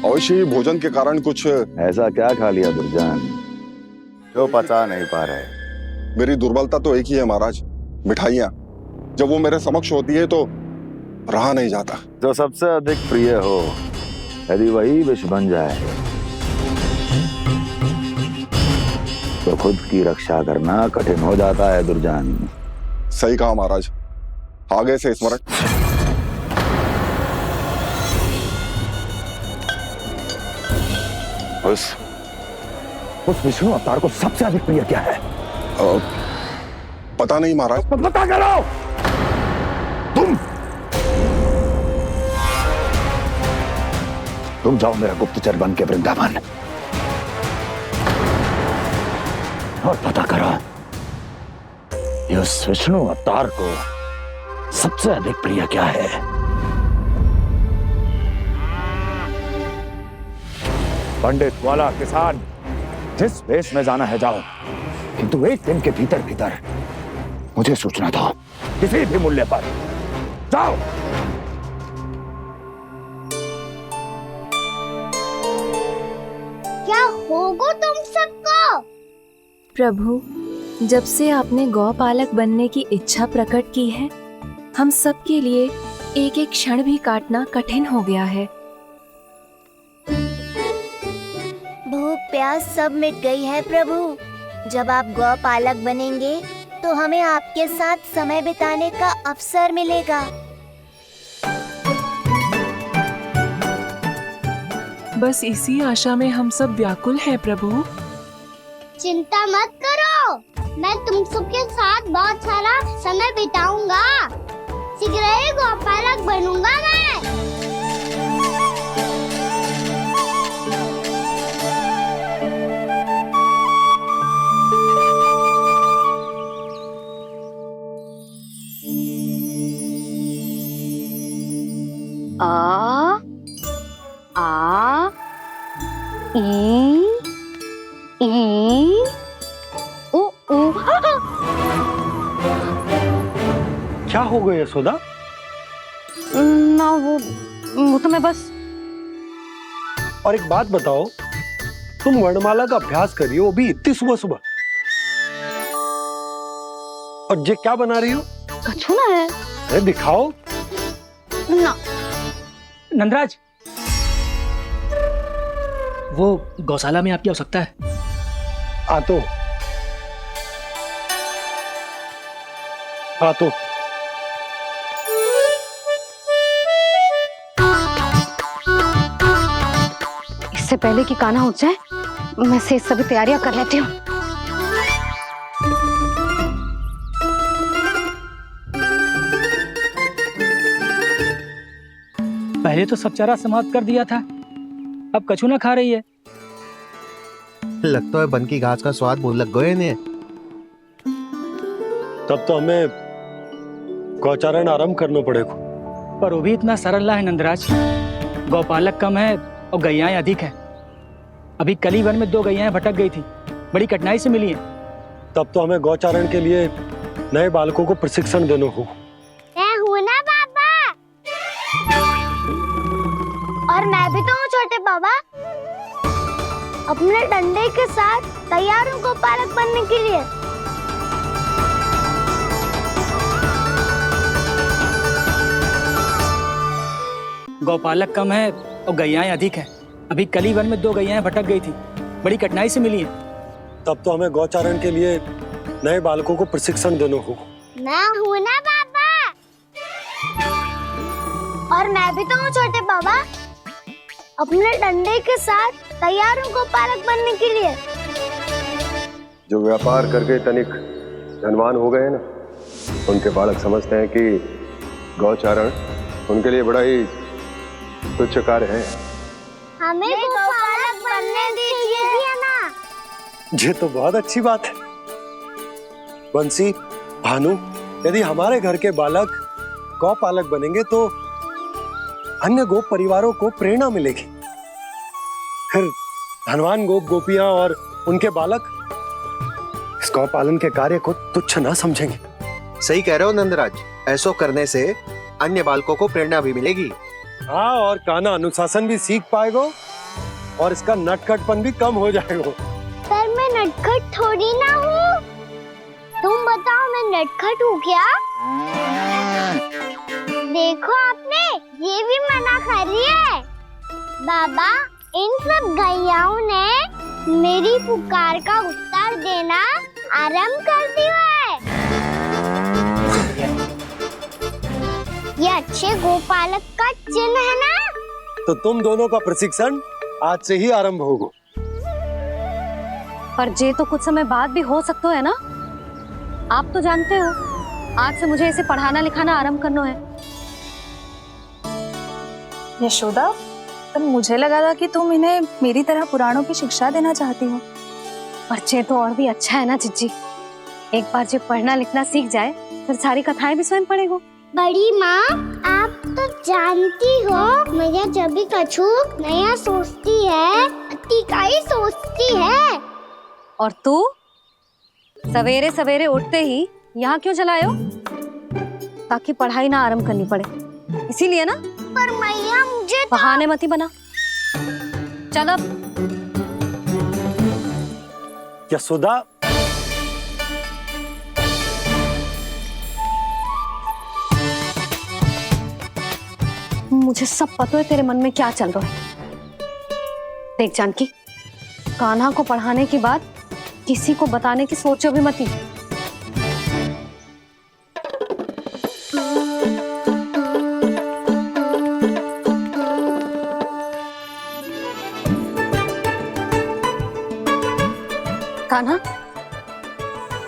अवश्य ही भोजन के कारण कुछ। ऐसा क्या खा लिया दुर्जन जो पचा नहीं पा रहे? मेरी दुर्बलता तो एक ही है महाराज, मिठाइयाँ। जब वो मेरे समक्ष होती है तो रहा नहीं जाता। जो सबसे अधिक प्रिय हो, यदि वही विष बन जाए तो खुद की रक्षा करना कठिन हो जाता है दुर्जन। सही कहा महाराज, आगे से स्मरण। उस विष्णु अवतार को सबसे अधिक प्रिय क्या है? पता नहीं महाराज। तो पता करो। तुम जाओ मेरा गुप्तचर बन के वृंदावन और पता करो इस विष्णु अवतार को सबसे अधिक प्रिय क्या है। पंडित वाला किसान जिस वेश में जाना है जाओ, किंतु एक दिन के भीतर भीतर मुझे सूचना दो, किसी भी मूल्य पर। जाओ। क्या होगा तुम सबको? प्रभु, जब से आपने गौपालक बनने की इच्छा प्रकट की है, हम सब के लिए एक एक क्षण भी काटना कठिन हो गया है। भूख प्यास सब मिट गई है प्रभु। जब आप गौपालक बनेंगे तो हमें आपके साथ समय बिताने का अवसर मिलेगा। बस इसी आशा में हम सब व्याकुल हैं प्रभु। चिंता मत करो, मैं तुम सबके साथ बहुत सारा समय बिताऊंगा। शीघ्र ही गोपालक बनूंगा मैं। आ आ ई उ उ। क्या हो गया यशोदा? ना वो तो मैं बस। और एक बात बताओ, तुम वर्णमाला का अभ्यास कर रही हो, वो भी इतनी सुबह सुबह, और ये क्या बना रही हो? कछु ना है। अरे दिखाओ ना। नंदराज, वो गौशाला में आपकी आवश्यकता है। आ तो इससे पहले कि कान्हा उठ जाए, मैं से सभी तैयारियां कर लेती हूँ। पहले तो सब चारा समाप्त कर दिया था, अब कछु ना खा रही है। लगता है बन की घास का स्वाद भूल लग गए ने। तब तो हमें गौचारण आरंभ करना पड़ेगा। पर वो भी इतना सरल है नंदराज। गौपालक कम है और गैयाएं अधिक है। अभी कली वन में 2 गैयाएं भटक गई थी, बड़ी कठिनाई से मिली है। तब तो हमें गौचारण के लिए नए बालकों को प्रशिक्षण देना होगा। मैं हूँ ना बाबा, और मैं भी तो हूँ छोटे बाबा। अपने डंडे के साथ तैयार हूँ गोपालक बनने के लिए। गौपालक कम है और गैयाएं अधिक है। अभी कली वन में 2 गैयाएं भटक गई थी, बड़ी कठिनाई से मिली है। तब तो हमें गौचारण के लिए नए बालकों को प्रशिक्षण देना होगा। मैं हूँ ना बाबा, और मैं भी तो हूँ छोटे बाबा। अपने डंडे के साथ तैयार हूँ गोपालक बनने के लिए। जो व्यापार करके तनिक धनवान हो गए ना, उनके बालक समझते हैं कि गौचारण उनके लिए बड़ा ही तुच्छ कार्य है। हमें गोपालक बनने दीजिए ना। ये तो बहुत अच्छी बात है। बंसी, भानु, यदि हमारे घर के बालक गौपालक बनेंगे तो अन्य गोप परिवारों को प्रेरणा मिलेगी। फिर धनवान गोप गोपियां और उनके बालक इस गौपालन के कार्य को तुच्छ ना समझेंगे। सही कह रहे हो नंदराज, ऐसा करने से अन्य बालकों को प्रेरणा भी मिलेगी। हाँ, और कान्हा अनुशासन भी सीख पाएगा और इसका नटखटपन भी कम हो जाएगा। पर मैं नटखट थोड़ी ना हूँ। तुम बताओ, मैं नटखट हूँ क्या? देखो आपने ये भी मना कर रही है। बाबा, इन सब गैयाओं ने मेरी पुकार का उत्तर देना आरंभ कर दिया है। ये अच्छे गोपालक का चिन्ह है ना? तो तुम दोनों का प्रशिक्षण आज से ही आरंभ होगा। पर जे तो कुछ समय बाद भी हो सकता है ना। आप तो जानते हो, आज से मुझे इसे पढ़ाना लिखाना आरंभ करना है। यशोदा, पर मुझे लगा था कि तुम इन्हें मेरी तरह पुराणों की शिक्षा देना चाहती हो। पर जे तो और भी अच्छा है ना जिज्जी। एक बार जो पढ़ना लिखना सीख जाए, फिर सारी कथाएं भी स्वयं पढ़ेगा। बड़ी माँ, आप तो जानती हो मैया जब भी कछु नया सोचती है, तीखा ही सोचती है। और तू सवेरे सवेरे उठते ही यहाँ क्यों चलाए हो? ताकि पढ़ाई ना आरंभ करनी पड़े, इसीलिए ना। पर मैया मुझे बहाने मत ही बना। चल अब। यशोदा, मुझे सब पता है तेरे मन में क्या चल रहा है। देख जानकी, कान्हा को पढ़ाने की बात किसी को बताने की सोचो भी मत ही। कान्हा,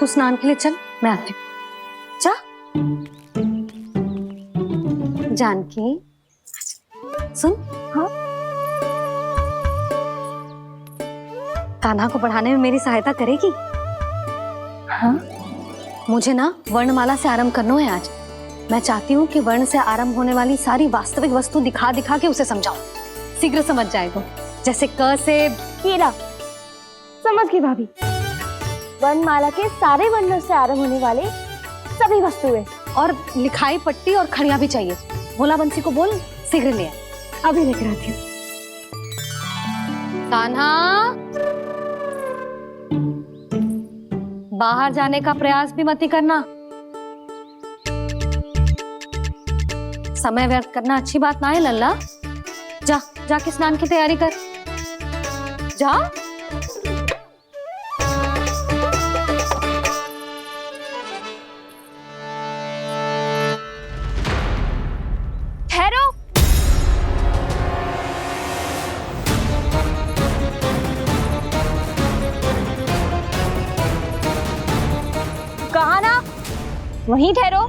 तू स्नान के लिए चल, मैं आती हूँ। जा जानकी, सुन। हाँ, कान्हा को पढ़ाने में मेरी सहायता करेगी? हाँ, मुझे ना वर्णमाला से आरंभ करना है आज। मैं चाहती हूँ कि वर्ण से आरंभ होने वाली सारी वास्तविक वस्तु दिखा दिखा के उसे समझाऊं, शीघ्र समझ जाएगा। जैसे क से कीड़ा। समझ गई भाभी। वर्णमाला के सारे वर्णों से आरंभ होने वाले सभी वस्तुएं, और लिखाई पट्टी और खड़िया भी चाहिए। भोला बंसी को बोल शीघ्र ले आए। अभी लेकर आती हूँ। कान्हा, बाहर जाने का प्रयास भी मत ही करना। समय व्यर्थ करना अच्छी बात ना है लल्ला। जा, जाके स्नान की तैयारी कर। जा। ठहरो। कहा ना, वहीं ठहरो।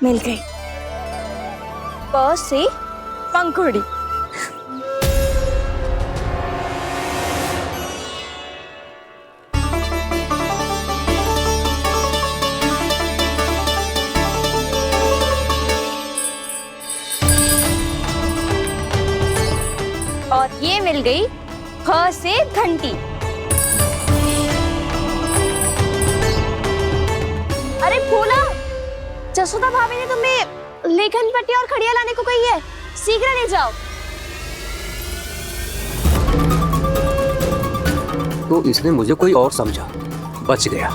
मिल गई। प से पंखुड़ी। और ये मिल गई ख से घंटी। अरे भोला, जसोदा भाभी ने तुम्हें लेखन पट्टी और खड़िया लाने को कही है, शीघ्र ले जाओ। तो इसने मुझे कोई और समझा, बच गया।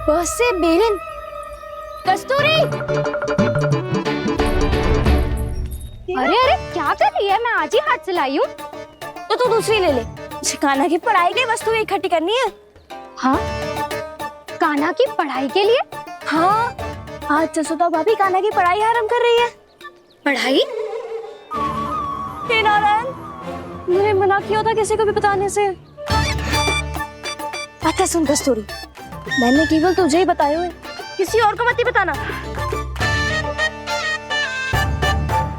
बस से बेलन। कस्तूरी। अरे अरे क्या कर रही है? मैं आज ही हाथ से लाई हूँ। तो तू दूसरी ले ले। कान्हा की पढ़ाई की वस्तुएं इकट्ठी करनी है। हाँ, कान्हा की पढ़ाई के लिए? हाँ, आज जसोदा भाभी कान्हा की पढ़ाई आरंभ कर रही है। पढ़ाई? हे नारायण, मैंने मना किया था किसी को भी बताने से। अच्छा सुन कस्तूरी, मैंने केवल तुझे ही बताए हुए, किसी और को मत ही बताना।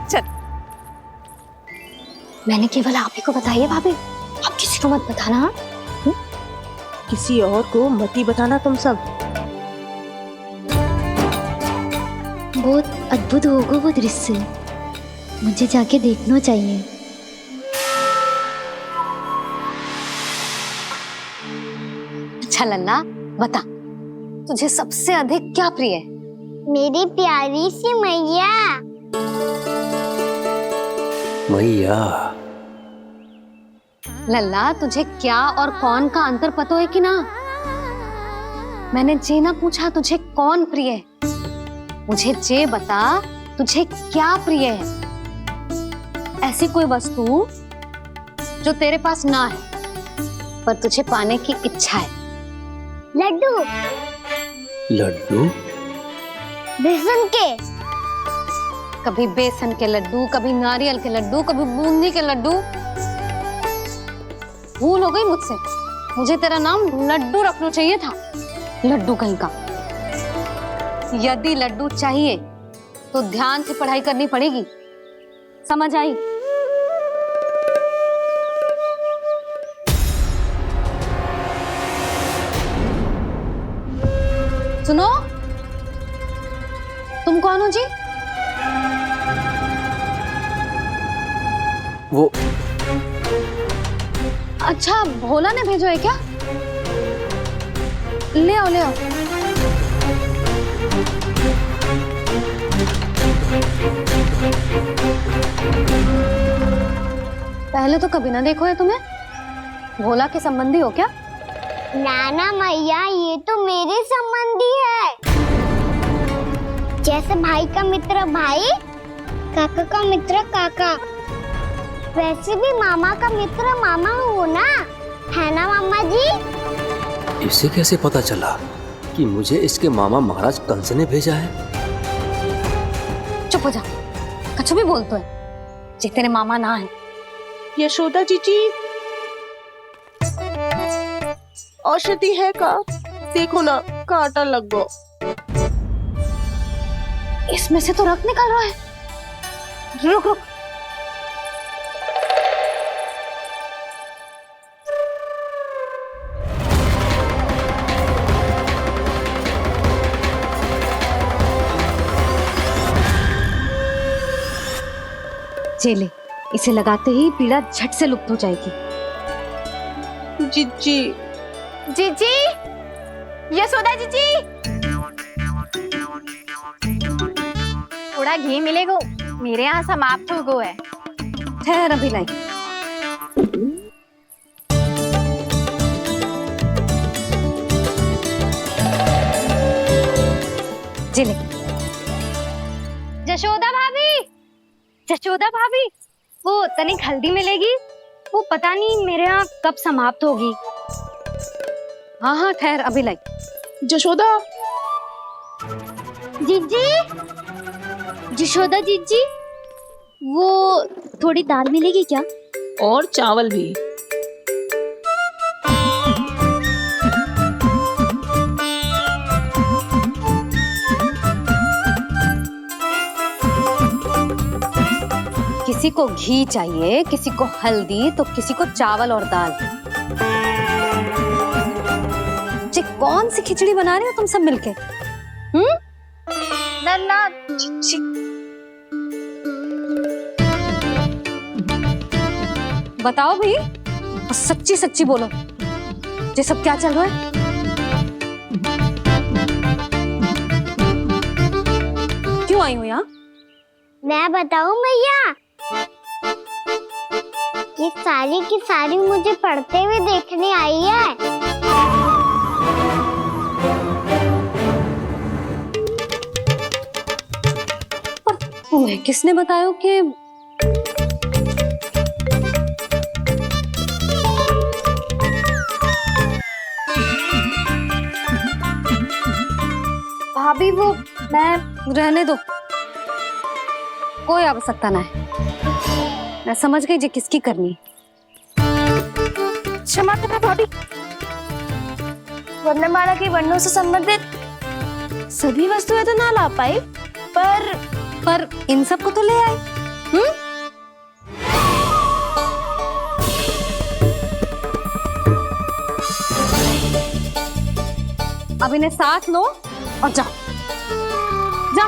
चल। मैंने केवल आप ही को बताई है भाभी, आप किसी को मत बताना। किसी और को मत ही बताना तुम सब। बहुत अद्भुत होगा वो दृश्य, मुझे जाके देखना चाहिए। अच्छा लल्ला, बता तुझे सबसे अधिक क्या प्रिय है? मेरी प्यारी सी मैया। मैया। लल्ला, तुझे क्या और कौन का अंतर पता है कि ना? मैंने जे ना पूछा तुझे कौन प्रिय है, मुझे जे बता तुझे क्या प्रिय है। ऐसी कोई वस्तु जो तेरे पास ना है पर तुझे पाने की इच्छा है। लड्डू। लड्डू? बेसन के। कभी बेसन के लड्डू, कभी नारियल के लड्डू, कभी बूंदी के लड्डू। भूल हो गई मुझसे, मुझे तेरा नाम लड्डू रखना चाहिए था। लड्डू कहीं का। यदि लड्डू चाहिए तो ध्यान से पढ़ाई करनी पड़ेगी, समझ आई? सुनो, तुम कौन हो जी? वो अच्छा, भोला ने भेजो है क्या? ले आओ ले आओ। पहले तो कभी ना देखो है तुम्हें। भोला के संबंधी हो क्या? नाना मैया, ये तो मेरे संबंधी है। जैसे भाई का मित्र भाई, काका का मित्र काका, वैसे भी मामा का मित्र मामा हो ना, है ना मामा जी? इसे कैसे पता चला कि मुझे इसके मामा महाराज कंस ने भेजा है? चुप हो जा, कछु भी बोलते है जे तेरे मामा ना है। यशोदा जीजी, औषधि है का? देखो ना, कांटा लग गो। इसमें से तो रक्त निकल रहा है। रुक रुक, चेले, इसे लगाते ही पीड़ा झट से लुप्त हो जाएगी। जीजी, जीजी, यशोदा जीजी, थोड़ा घी मिलेगा? मेरे यहाँ समाप्त हो गो है। ठहर अभी लाई। चले। जशोदा भाभी, जशोदा भाभी, वो तनिक हल्दी मिलेगी? वो पता नहीं मेरे यहाँ कब समाप्त होगी। हाँ हाँ ठहर अभी लाई। जशोदा, जीजी, जशोदा जीजी, वो थोड़ी दाल मिलेगी क्या? और चावल भी। किसी को घी चाहिए, किसी को हल्दी, तो किसी को चावल और दाल। जे कौन सी खिचड़ी बना रहे हो तुम सब मिलके? नन्ना, बताओ भाई, और सच्ची सच्ची बोलो, ये सब क्या चल रहा है? क्यों आई हो यहाँ? मैं बताऊं भैया, ये सारी की सारी मुझे पढ़ते हुए देखने आई है। पर तुम्हें किसने बताया कि भाभी वो मैं रहने दो, कोई आवश्यकता ना है। मैं समझ गई जे किसकी करनी। क्षमा करना भाभी, वर्णमाला के वर्णों से संबंधित सभी वस्तुएं तो ना ला पाई, पर इन सब को तो ले आए। अब इन्हें साथ लो और जाओ। जा।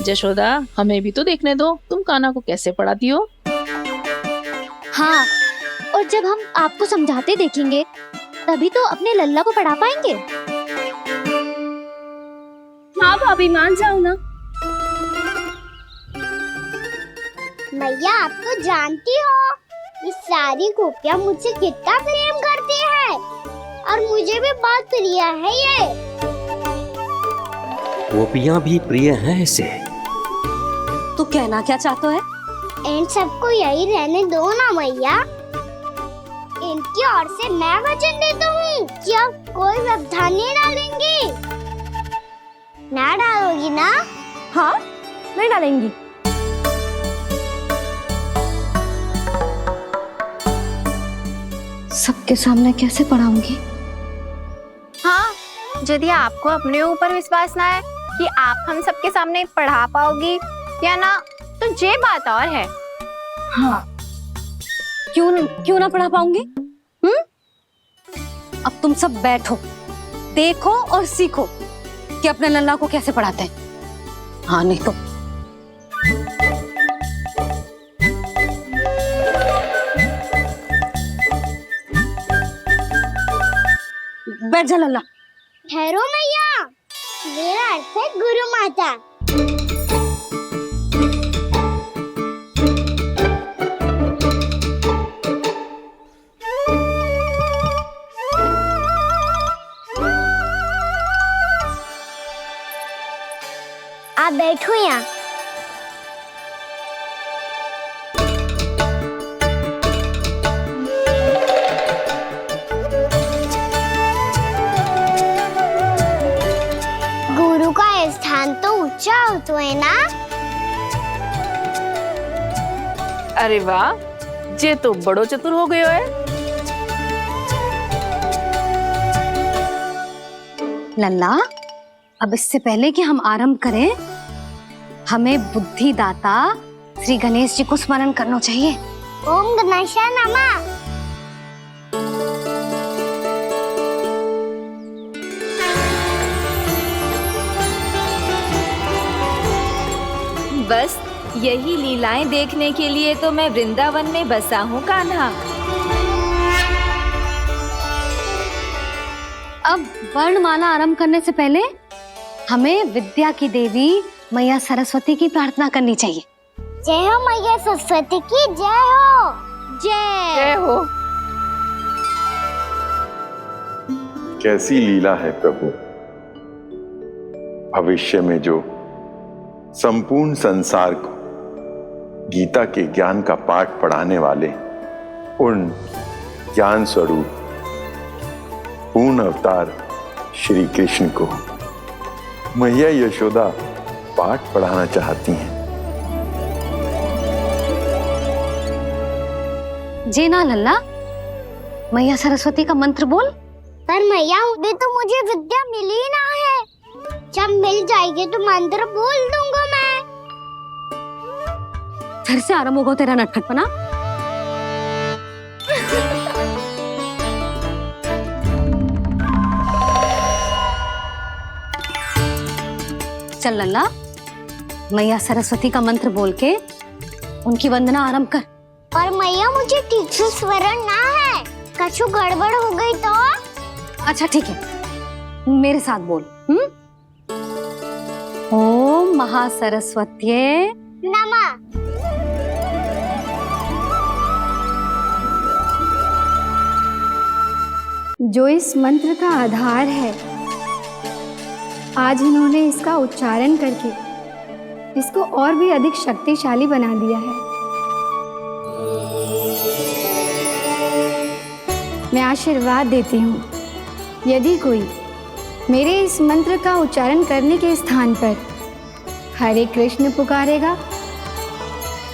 जशोदा, हमें भी तो देखने दो, तुम कान्हा को कैसे पढ़ाती हो। हाँ, और जब हम आपको समझाते देखेंगे तभी तो अपने लल्ला को पढ़ा पाएंगे। हाँ भाभी, मान जाओ ना। मैया, आप तो जानती हो ये सारी गोपियां मुझसे कितना प्रेम करती है, और मुझे भी बहुत प्रिय है ये। गोपियां भी प्रिय हैं इसे। तू कहना क्या चाहता है? इन सबको यही रहने दो ना मैया। इनकी ओर से मैं वचन देता हूँ कि अब कोई व्यवधान नहीं डालेंगी। ना डालोगी ना? हाँ, नहीं डालेंगी। सबके सामने कैसे पढ़ाऊंगी? हाँ, यदि आपको अपने ऊपर विश्वास ना है कि आप हम सबके सामने पढ़ा पाओगी या ना, तो ये बात और है। हाँ, क्यों ना पढ़ा पाऊंगी? अब तुम सब बैठो, देखो और सीखो कि अपने लल्ला को कैसे पढ़ाते हैं। हाँ, नहीं तो बैठ जा लल्ला। ठहरो मैया, मेरा अर्थ है गुरु माता। आप बैठो यहाँ। गुरु का स्थान तो ऊंचा होता है ना। अरे वाह, जे तो बड़ो चतुर हो गयो है। लल्ला, अब इससे पहले कि हम आरंभ करें, हमें बुद्धिदाता श्री गणेश जी को स्मरण करना चाहिए। ओम गणेशाय नमः। बस यही लीलाएं देखने के लिए तो मैं वृंदावन में बसा हूँ कान्हा। अब वर्णमाला आरंभ करने से पहले हमें विद्या की देवी मैया सरस्वती की प्रार्थना करनी चाहिए। जय हो मैया सरस्वती की जय हो। जय हो। कैसी लीला है प्रभु। भविष्य में जो संपूर्ण संसार को गीता के ज्ञान का पाठ पढ़ाने वाले उन ज्ञान स्वरूप पूर्ण अवतार श्री कृष्ण को मैया यशोदा पाठ पढ़ाना चाहती हैं। जी ना लल्ला, मैया सरस्वती का मंत्र बोल। पर मैया अभी तो मुझे विद्या मिली ना है। जब मिल जाएगी तो मंत्र बोल दूंगा मैं। फिर से आरंभ होगा तेरा नटखटपना। चल लल्ला, मैया सरस्वती का मंत्र बोल के उनकी वंदना आरंभ कर। पर मैया मुझे ठीक से स्मरण ना है, कछु गड़बड़ हो गई तो? अच्छा ठीक है, मेरे साथ बोल। ओम महासरस्वत्यै नमः। जो इस मंत्र का आधार है, आज इन्होंने इसका उच्चारण करके इसको और भी अधिक शक्तिशाली बना दिया है। मैं आशीर्वाद देती हूँ, यदि कोई मेरे इस मंत्र का उच्चारण करने के स्थान पर हरे कृष्ण पुकारेगा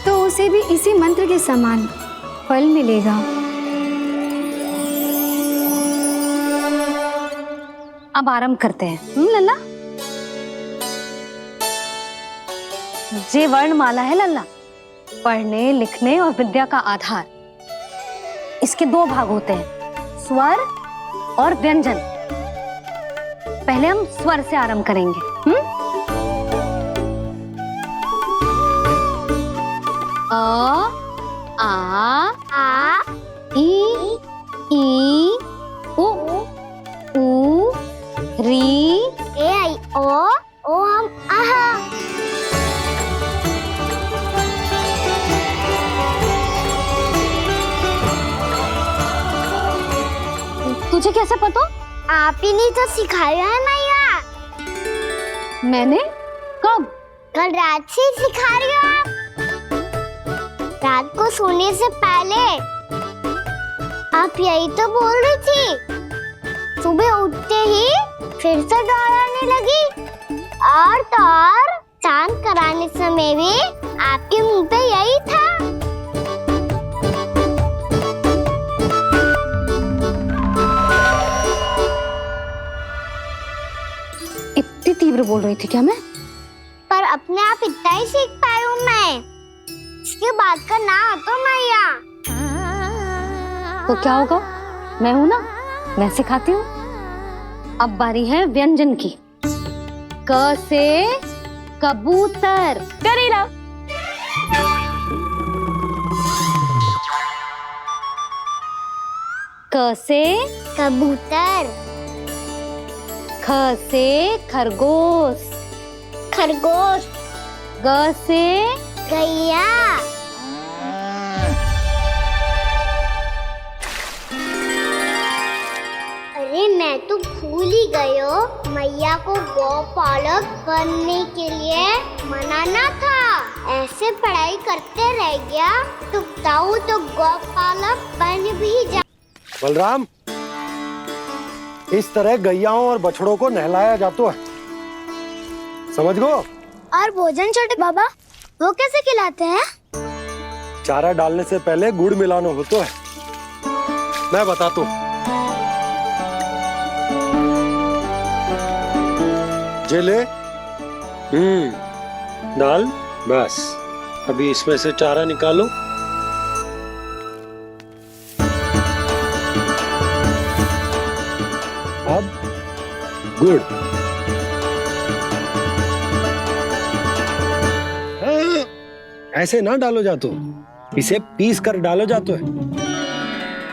तो उसे भी इसी मंत्र के समान फल मिलेगा। अब आरंभ करते हैं। लल्ला, जे वर्णमाला है लल्ला, पढ़ने लिखने और विद्या का आधार। इसके दो भाग होते हैं, स्वर और व्यंजन। पहले हम स्वर से आरंभ करेंगे। अ, आ, ई, उ, री, ए, आई, ओ हम आहा। तुझे कैसे पता? आप ही नहीं तो सिखाया है मैया। मैंने? कब? कल रात से सिखा रही हो आप। रात को सोने से पहले आप यही तो बोल रही थी। सुबह उठते ही फिर से दोहराने लगी, और तो और स्नान कराने समय भी आपके मुंह पे यही था। इतनी तीव्र बोल रही थी क्या मैं? पर अपने आप इतना ही सीख पाई हूँ मैं। इसके बाद का ना तो मैया। तो क्या होगा? मैं हूं ना, मैं सिखाती हूँ। अब बारी है व्यंजन की। क से कबूतर। करेला। क से कबूतर। ख से खरगोश। खरगोश। ग से गैया। अरे है, तुम भूल ही गए हो मैया को गौपालक बनने के लिए मनाना था। ऐसे पढ़ाई करते रह गया तो ताऊ तो गौपालक बन भी जा। बलराम, इस तरह गैयाओं और बछड़ों को नहलाया जाता है, समझ गो। और भोजन छोटे बाबा वो कैसे खिलाते हैं? चारा डालने से पहले गुड़ मिलाना होता है, मैं बताता हूँ। जे ले, डाल, बस। अभी इसमें से चारा निकालो। अब गुड़, ऐसे ना डालो जातो, इसे पीस कर डालो जातो है।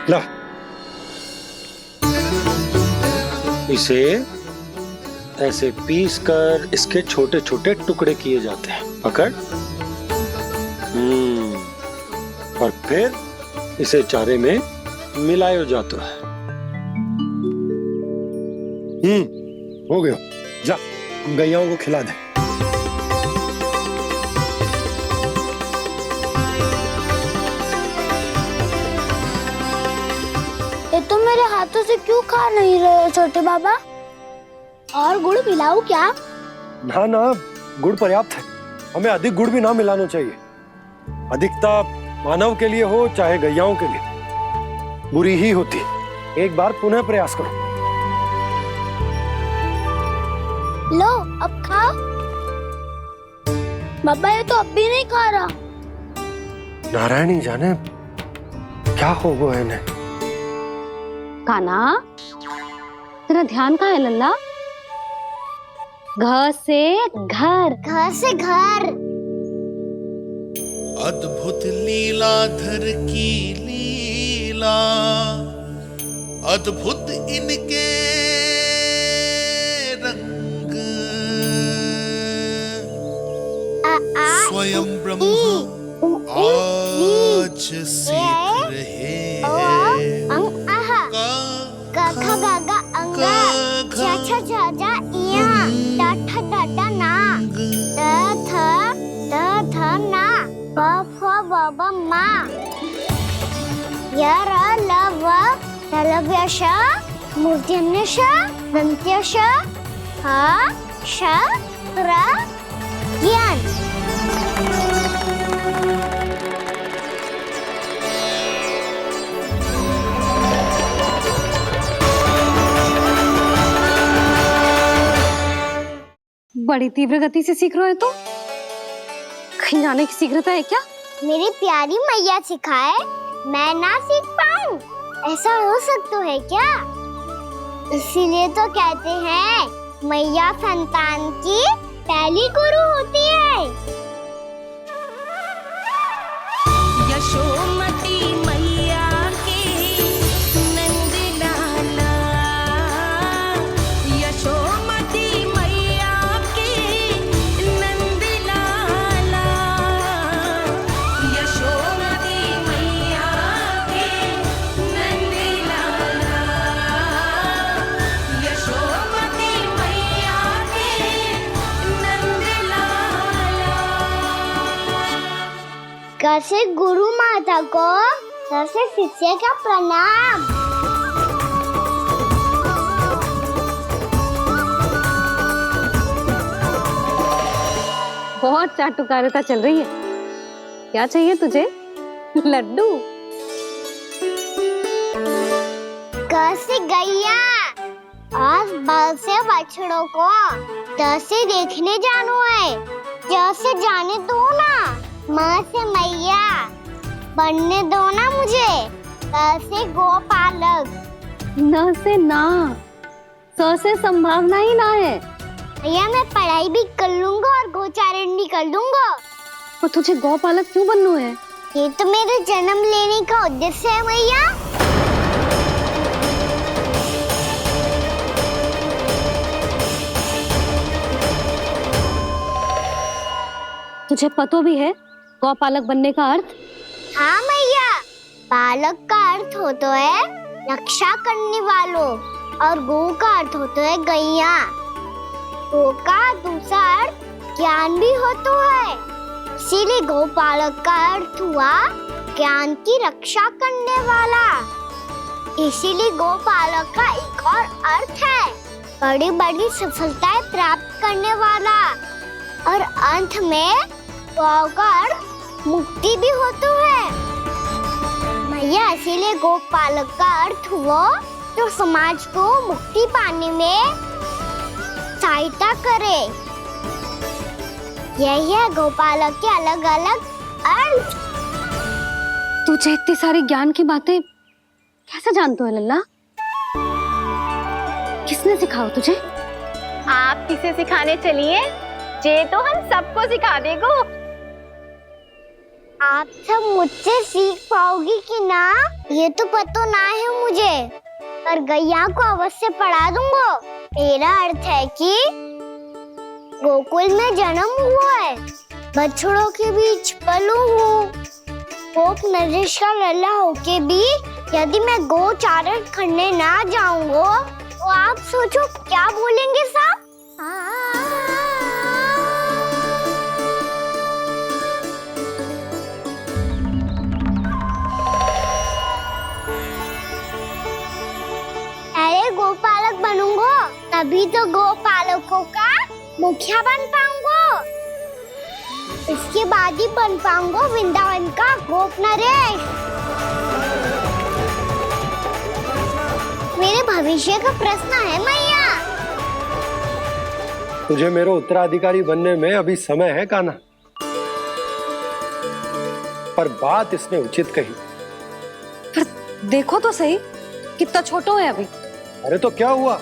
ला, इसे ऐसे पीस कर इसके छोटे छोटे टुकड़े किए जाते हैं। पकड़। और फिर इसे चारे में मिलाया जाता है। हो गया, जा गैयाओं को खिला दे। ये तो मेरे हाथों से क्यों खा नहीं रहे हो छोटे बाबा? और गुड़ मिलाऊं क्या? ना ना, गुड़ पर्याप्त है, हमें अधिक गुड़ भी ना मिलाना चाहिए। अधिकता मानव के लिए हो चाहे गैयाओं के लिए बुरी ही होती। एक बार पुनः प्रयास करो। लो अब खाओ। बाबा ये तो अब भी नहीं खा रहा। नारायणी जाने क्या हो गया इन्हें। कान्हा, तेरा ध्यान कहाँ है लल्ला? घर से घर, घर से घर। अद्भुत लीलाधर की लीला, अद्भुत इनके रंग, स्वयं ब्रह्म आज सीख रहे गा गा गा अंगा, छा छा छा जा इया, टा ठा टा टा ना, दा ना, बा फा बा बा मा, या रा ला वा, तलव्यशा, मूर्धन्यशा, दंत्यशा, हा शा रा ज्ञान। बड़ी तीव्र गति से सीख रहे हो तो कहीं जाने की शीघ्रता है क्या? मेरी प्यारी मैया सिखाए, मैं ना सीख पाऊं, ऐसा हो सकता है क्या? इसीलिए तो कहते हैं मैया संतान की पहली गुरु होती है। यशोमती मैया की नंद लाला, यशोमती मैया की नंद लाला, यशोमती मैया की नंद लाला, यशोमती मैया की नंद लाला। कैसे गुरु माता को, कैसे शिष्य का प्रणाम। बहुत चाटुकारिता चल रही है। क्या चाहिए तुझे? लड्डू? कैसे गैया आज बल से बछड़ों को कैसे देखने जानो है, जैसे जाने दो ना, माँ से मैया बनने दो ना मुझे, कैसे गोपालक। न से ना, स से संभावना ही ना है। भैया मैं पढ़ाई भी कर लूंगा और गोचारण भी कर दूंगा। और तुझे गौपालक क्यों बनना है? ये तो मेरे जन्म लेने का उद्देश्य है मैया। तुझे पता भी है गौपालक बनने का अर्थ? हाँ मैया, पालक का अर्थ होता है रक्षा करने वालों, और गो का अर्थ होता है गैया। गो का दूसरा अर्थ ज्ञान भी होता है, इसीलिए गोपालक का अर्थ हुआ ज्ञान की रक्षा करने वाला। इसीलिए गोपालक का एक और अर्थ है बड़ी बड़ी सफलताएं प्राप्त करने वाला, और अंत में गौ का अर्थ मुक्ति भी होता है। मैया इसीलिए गोपालक का अर्थ हुआ जो समाज को मुक्ति पाने में सहायता करे। यही है गोपालक के अलग अलग अर्थ। तुझे इतनी सारी ज्ञान की बातें कैसे जानते हो लल्ला? किसने सिखाओ तुझे? आप किसे सिखाने चलिए, जे तो हम सबको सिखा देगो। आप सब मुझसे सीख पाओगी कि ना ये तो पता ना है मुझे, पर गैया को अवश्य पढ़ा दूंगा। मेरा अर्थ है कि गोकुल में जन्म हुआ है, बछड़ों के बीच पलू हूँ, गोप नरेश का लल्ला होके भी यदि मैं गोचारण करने ना जाऊंगा तो आप सोचो क्या बोलेंगे साहब? अरे गोपालक बनूंगा तभी तो गोपालकों का मुखिया बन पाऊंगा, इसके बाद ही बन पाऊंगा वृंदावन का गोप नरेश। मेरे भविष्य का प्रश्न है मैया। तुझे मेरा उत्तराधिकारी बनने में अभी समय है कान्हा, पर बात इसने उचित कही। पर देखो तो सही कितना छोटो है अभी। अरे तो क्या हुआ,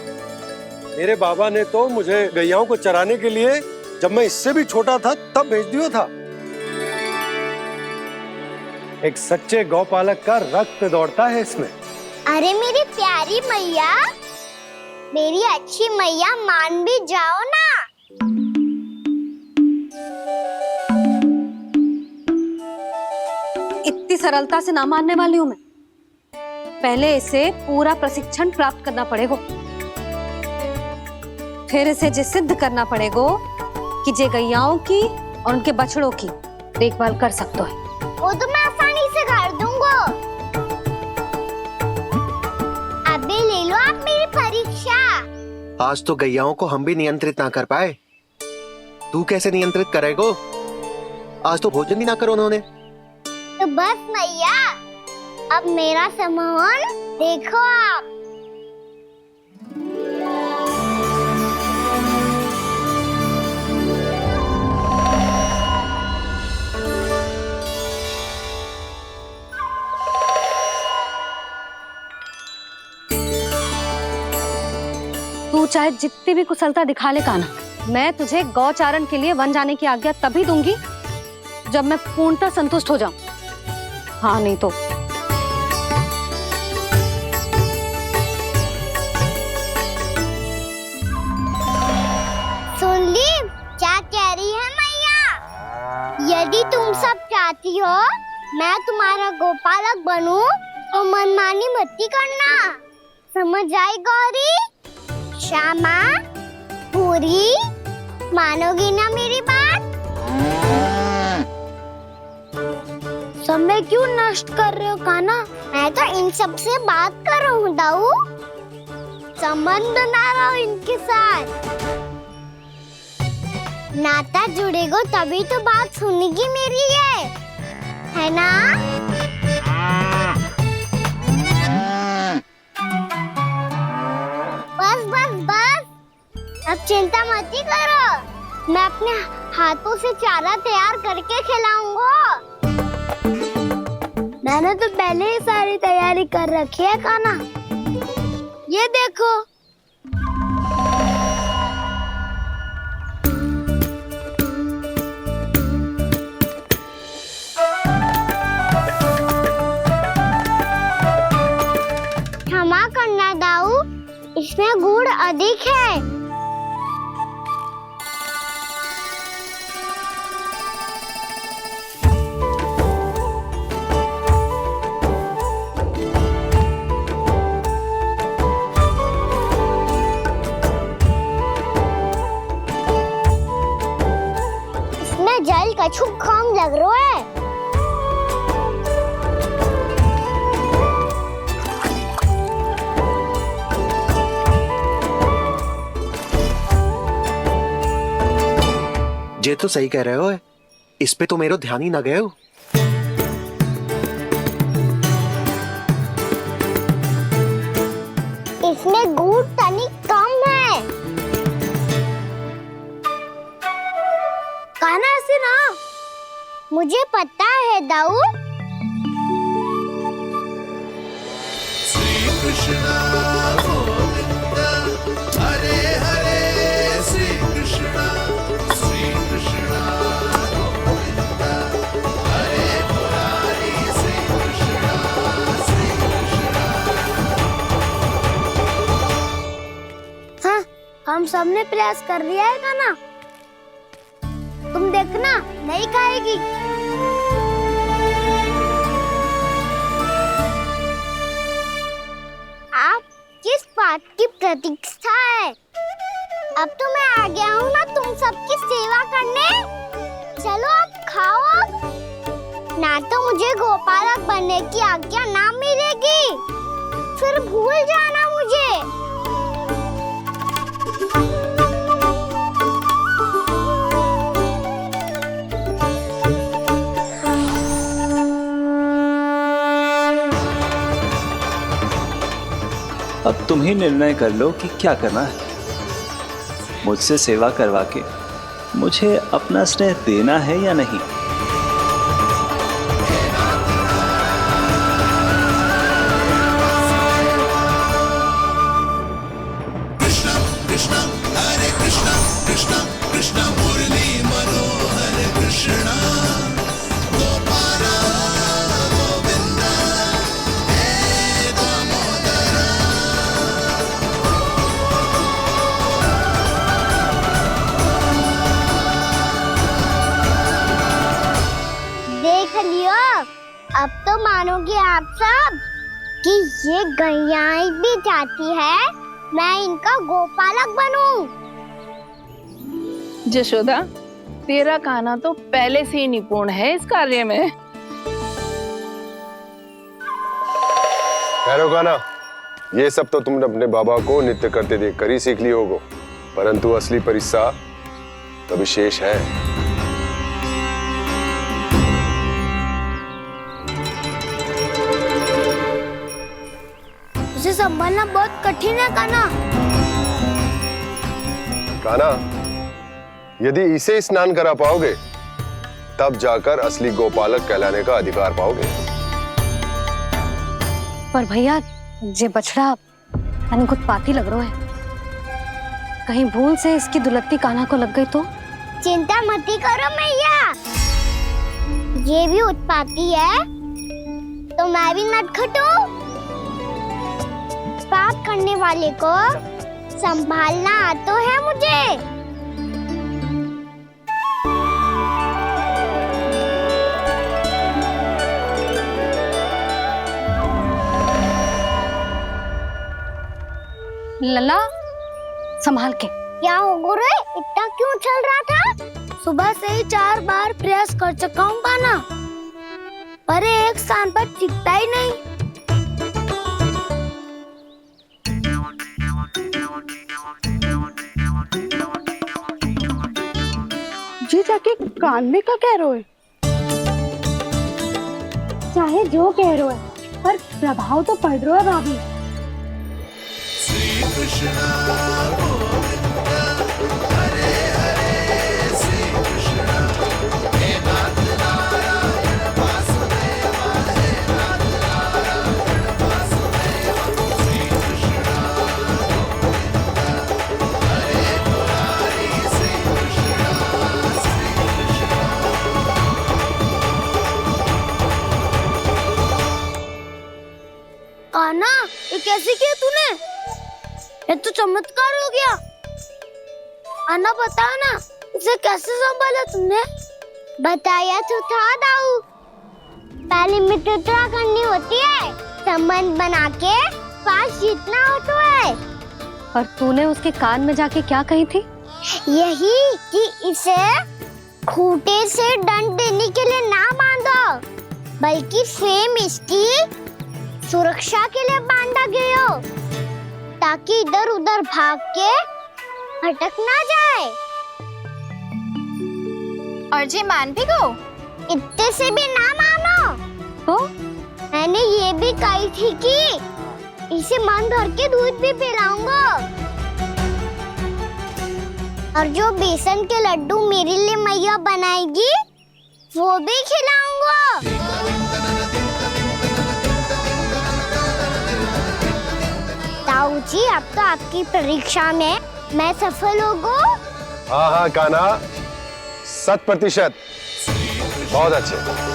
मेरे बाबा ने तो मुझे गैयाओं को चराने के लिए जब मैं इससे भी छोटा था तब भेज दिया था। एक सच्चे गौपालक का रक्त दौड़ता है इसमें। अरे मेरी प्यारी मैया, मेरी अच्छी मैया, मान भी जाओ ना। इतनी सरलता से ना मानने वाली हूं मैं। पहले इसे पूरा प्रशिक्षण प्राप्त करना पड़ेगा, फिर इसे जे सिद्ध करना पड़ेगा कि जे गैयाओं की और उनके बछड़ों की देखभाल कर सकते है। वो तो मैं आसानी से कर दूंगा। अबे ले लो आप मेरी परीक्षा। आज तो गैयाओं को हम भी नियंत्रित ना कर पाए, तू कैसे नियंत्रित करेगो? आज तो भोजन ही ना करो उन्होंने। तो बस मैया, अब मेरा सम्मान देखो आप। तू चाहे जितनी भी कुशलता दिखा ले कान्हा, मैं तुझे गौचारण के लिए वन जाने की आज्ञा तभी दूंगी जब मैं पूर्णतः संतुष्ट हो जाऊं। हाँ नहीं तो सुन ली क्या कह रही है मैया? यदि तुम सब चाहती हो मैं तुम्हारा गोपालक बनूं तो मनमानी मत करना, समझ आई गौरी? श्यामा, पूरी, मानोगी ना मेरी बात? समय क्यों नष्ट कर रहे हो कान्हा? मैं तो इन सब से बात कर रहा हूँ दाऊ, संबंध बना रहा हूँ इनके साथ। नाता जुड़ेगा तभी तो बात सुनेगी मेरी है ना? बस बस बस, अब चिंता मत ही करो, मैं अपने हाथों से चारा तैयार करके खिलाऊंगा। मैंने तो पहले ही सारी तैयारी कर रखी है कान्हा, ये देखो। क्षमा करना दाऊ, इसमें गुड़ अधिक है। जुकाम लग रहा है। ये तो सही कह रहे हो, इस पे तो मेरो ध्यान ही ना गए हो। इसमें गुड़ तनिक कम है। कान्हा ऐसे ना। मुझे पता है दाऊ। श्री कृष्ण गोविंद हरे हरे श्री कृष्ण गोविंद हरे मुरारी श्री कृष्ण हाँ, हम सबने प्रयास कर लिया है कान्हा। तुम देखना नहीं खाएगी। आप किस बात की प्रतीक्षा है? अब तो मैं आ गया हूँ ना तुम सबकी सेवा करने। चलो आप खाओ अब। ना तो मुझे गोपालक बनने की आज्ञा ना मिलेगी, फिर भूल जाना मुझे। अब तुम ही निर्णय कर लो कि क्या करना है। मुझसे सेवा करवा के मुझे अपना स्नेह देना है या नहीं। कृष्ण कृष्ण हरे कृष्ण कृष्ण कृष्ण मुरली मनोहर कृष्ण गोपाल गोविंद हे दामोदर। देख लियो, अब तो मानोगे आप सब कि ये गैयाएं भी चाहती है मैं इनका गोपालक बनूं। जशोदा, तेरा कान्हा तो पहले से ही निपुण है इस कार्य में। खैर कान्हा, ये सब तो तुमने अपने बाबा को नृत्य करते देख कर ही सीख ली होगो, परंतु असली परिस्सा तो विशेष है। उसे संभालना बहुत कठिन है कान्हा। कान्हा, यदि इसे स्नान करा पाओगे तब जाकर असली गोपालक कहलाने का अधिकार पाओगे। पर भैया, ये बछड़ा यानी उत्पाती लग रहा है। कहीं भूल से इसकी दुलत्ती कान्हा को लग गई तो? चिंता मत करो मैया, ये भी उत्पाती है तो मैं भी नटखट हूँ। पाप करने वाले को संभालना आता है मुझे। लला, संभाल के। क्या हो गुरु, इतना क्यों चल रहा था? सुबह से ही 4 बार प्रयास कर चुका हूँ कान्हा, पर एक स्थान पर टिकता ही नहीं। जी जाके कान में क्या कह रहे हो? चाहे जो कह रहे हो, पर प्रभाव तो पड़ रहा है भाभी। श्री कृष्ण गोविंद हरे हरे श्री कृष्ण हे नाथ नारायण वासुदेव हे नाथ नारायण वासुदेव। श्री कृष्ण गोविंद हरे मुरारी श्री कृष्ण कान्हा, ये कैसे किया तूने? ये तो चमत्कार हो गया। अन्ना बता ना, इसे कैसे संभाला तुमने? बताया तो था दाऊ, पहले मित्रता करनी होती है, संबंध बना के पास जीतना होता है। पर तूने उसके कान में जाके क्या कही थी? यही कि इसे खूंटे से दंड देने के लिए ना बांधो, बल्कि स्वयं इसकी सुरक्षा के लिए बांधा गया हो, ताकि इधर उधर भाग के भटक ना जाए। और जी मान भी गो? इतने से भी ना मानो। तो मैंने ये भी कही थी कि इसे मन भर के दूध भी पिलाऊंगा, और जो बेसन के लड्डू मेरे लिए मैया बनाएगी वो भी खिलाऊंगा। ताऊ जी, अब तो आपकी परीक्षा में मैं सफल होगा। हाँ हाँ कान्हा, 100%। बहुत अच्छे।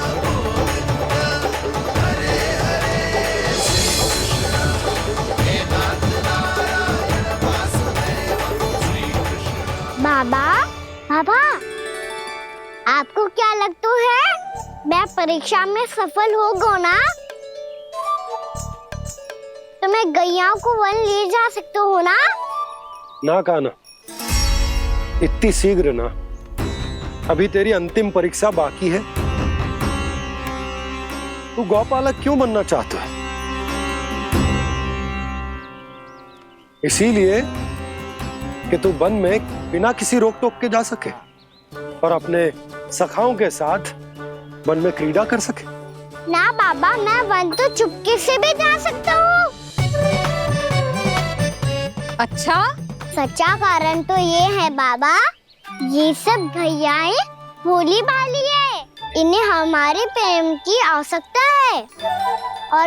बाबा, बाबा, आपको क्या लगता है मैं परीक्षा में सफल होगा ना? तो मैं गैया को वन ले जा सकता हूँ ना? ना कान्हा, इतनी शीघ्र ना। अभी तेरी अंतिम परीक्षा बाकी है। तू गौपालक क्यों बनना चाहता है? इसीलिए कि तू वन में बिना किसी रोक टोक के जा सके और अपने सखाओं के साथ वन में क्रीड़ा कर सके। ना बाबा, मैं वन तो चुपके से भी जा सकता हूँ। अच्छा? सच्चा कारण तो ये है बाबा, ये सब भैयाएं भोली भाली है, इन्हें हमारे प्रेम की आवश्यकता है। और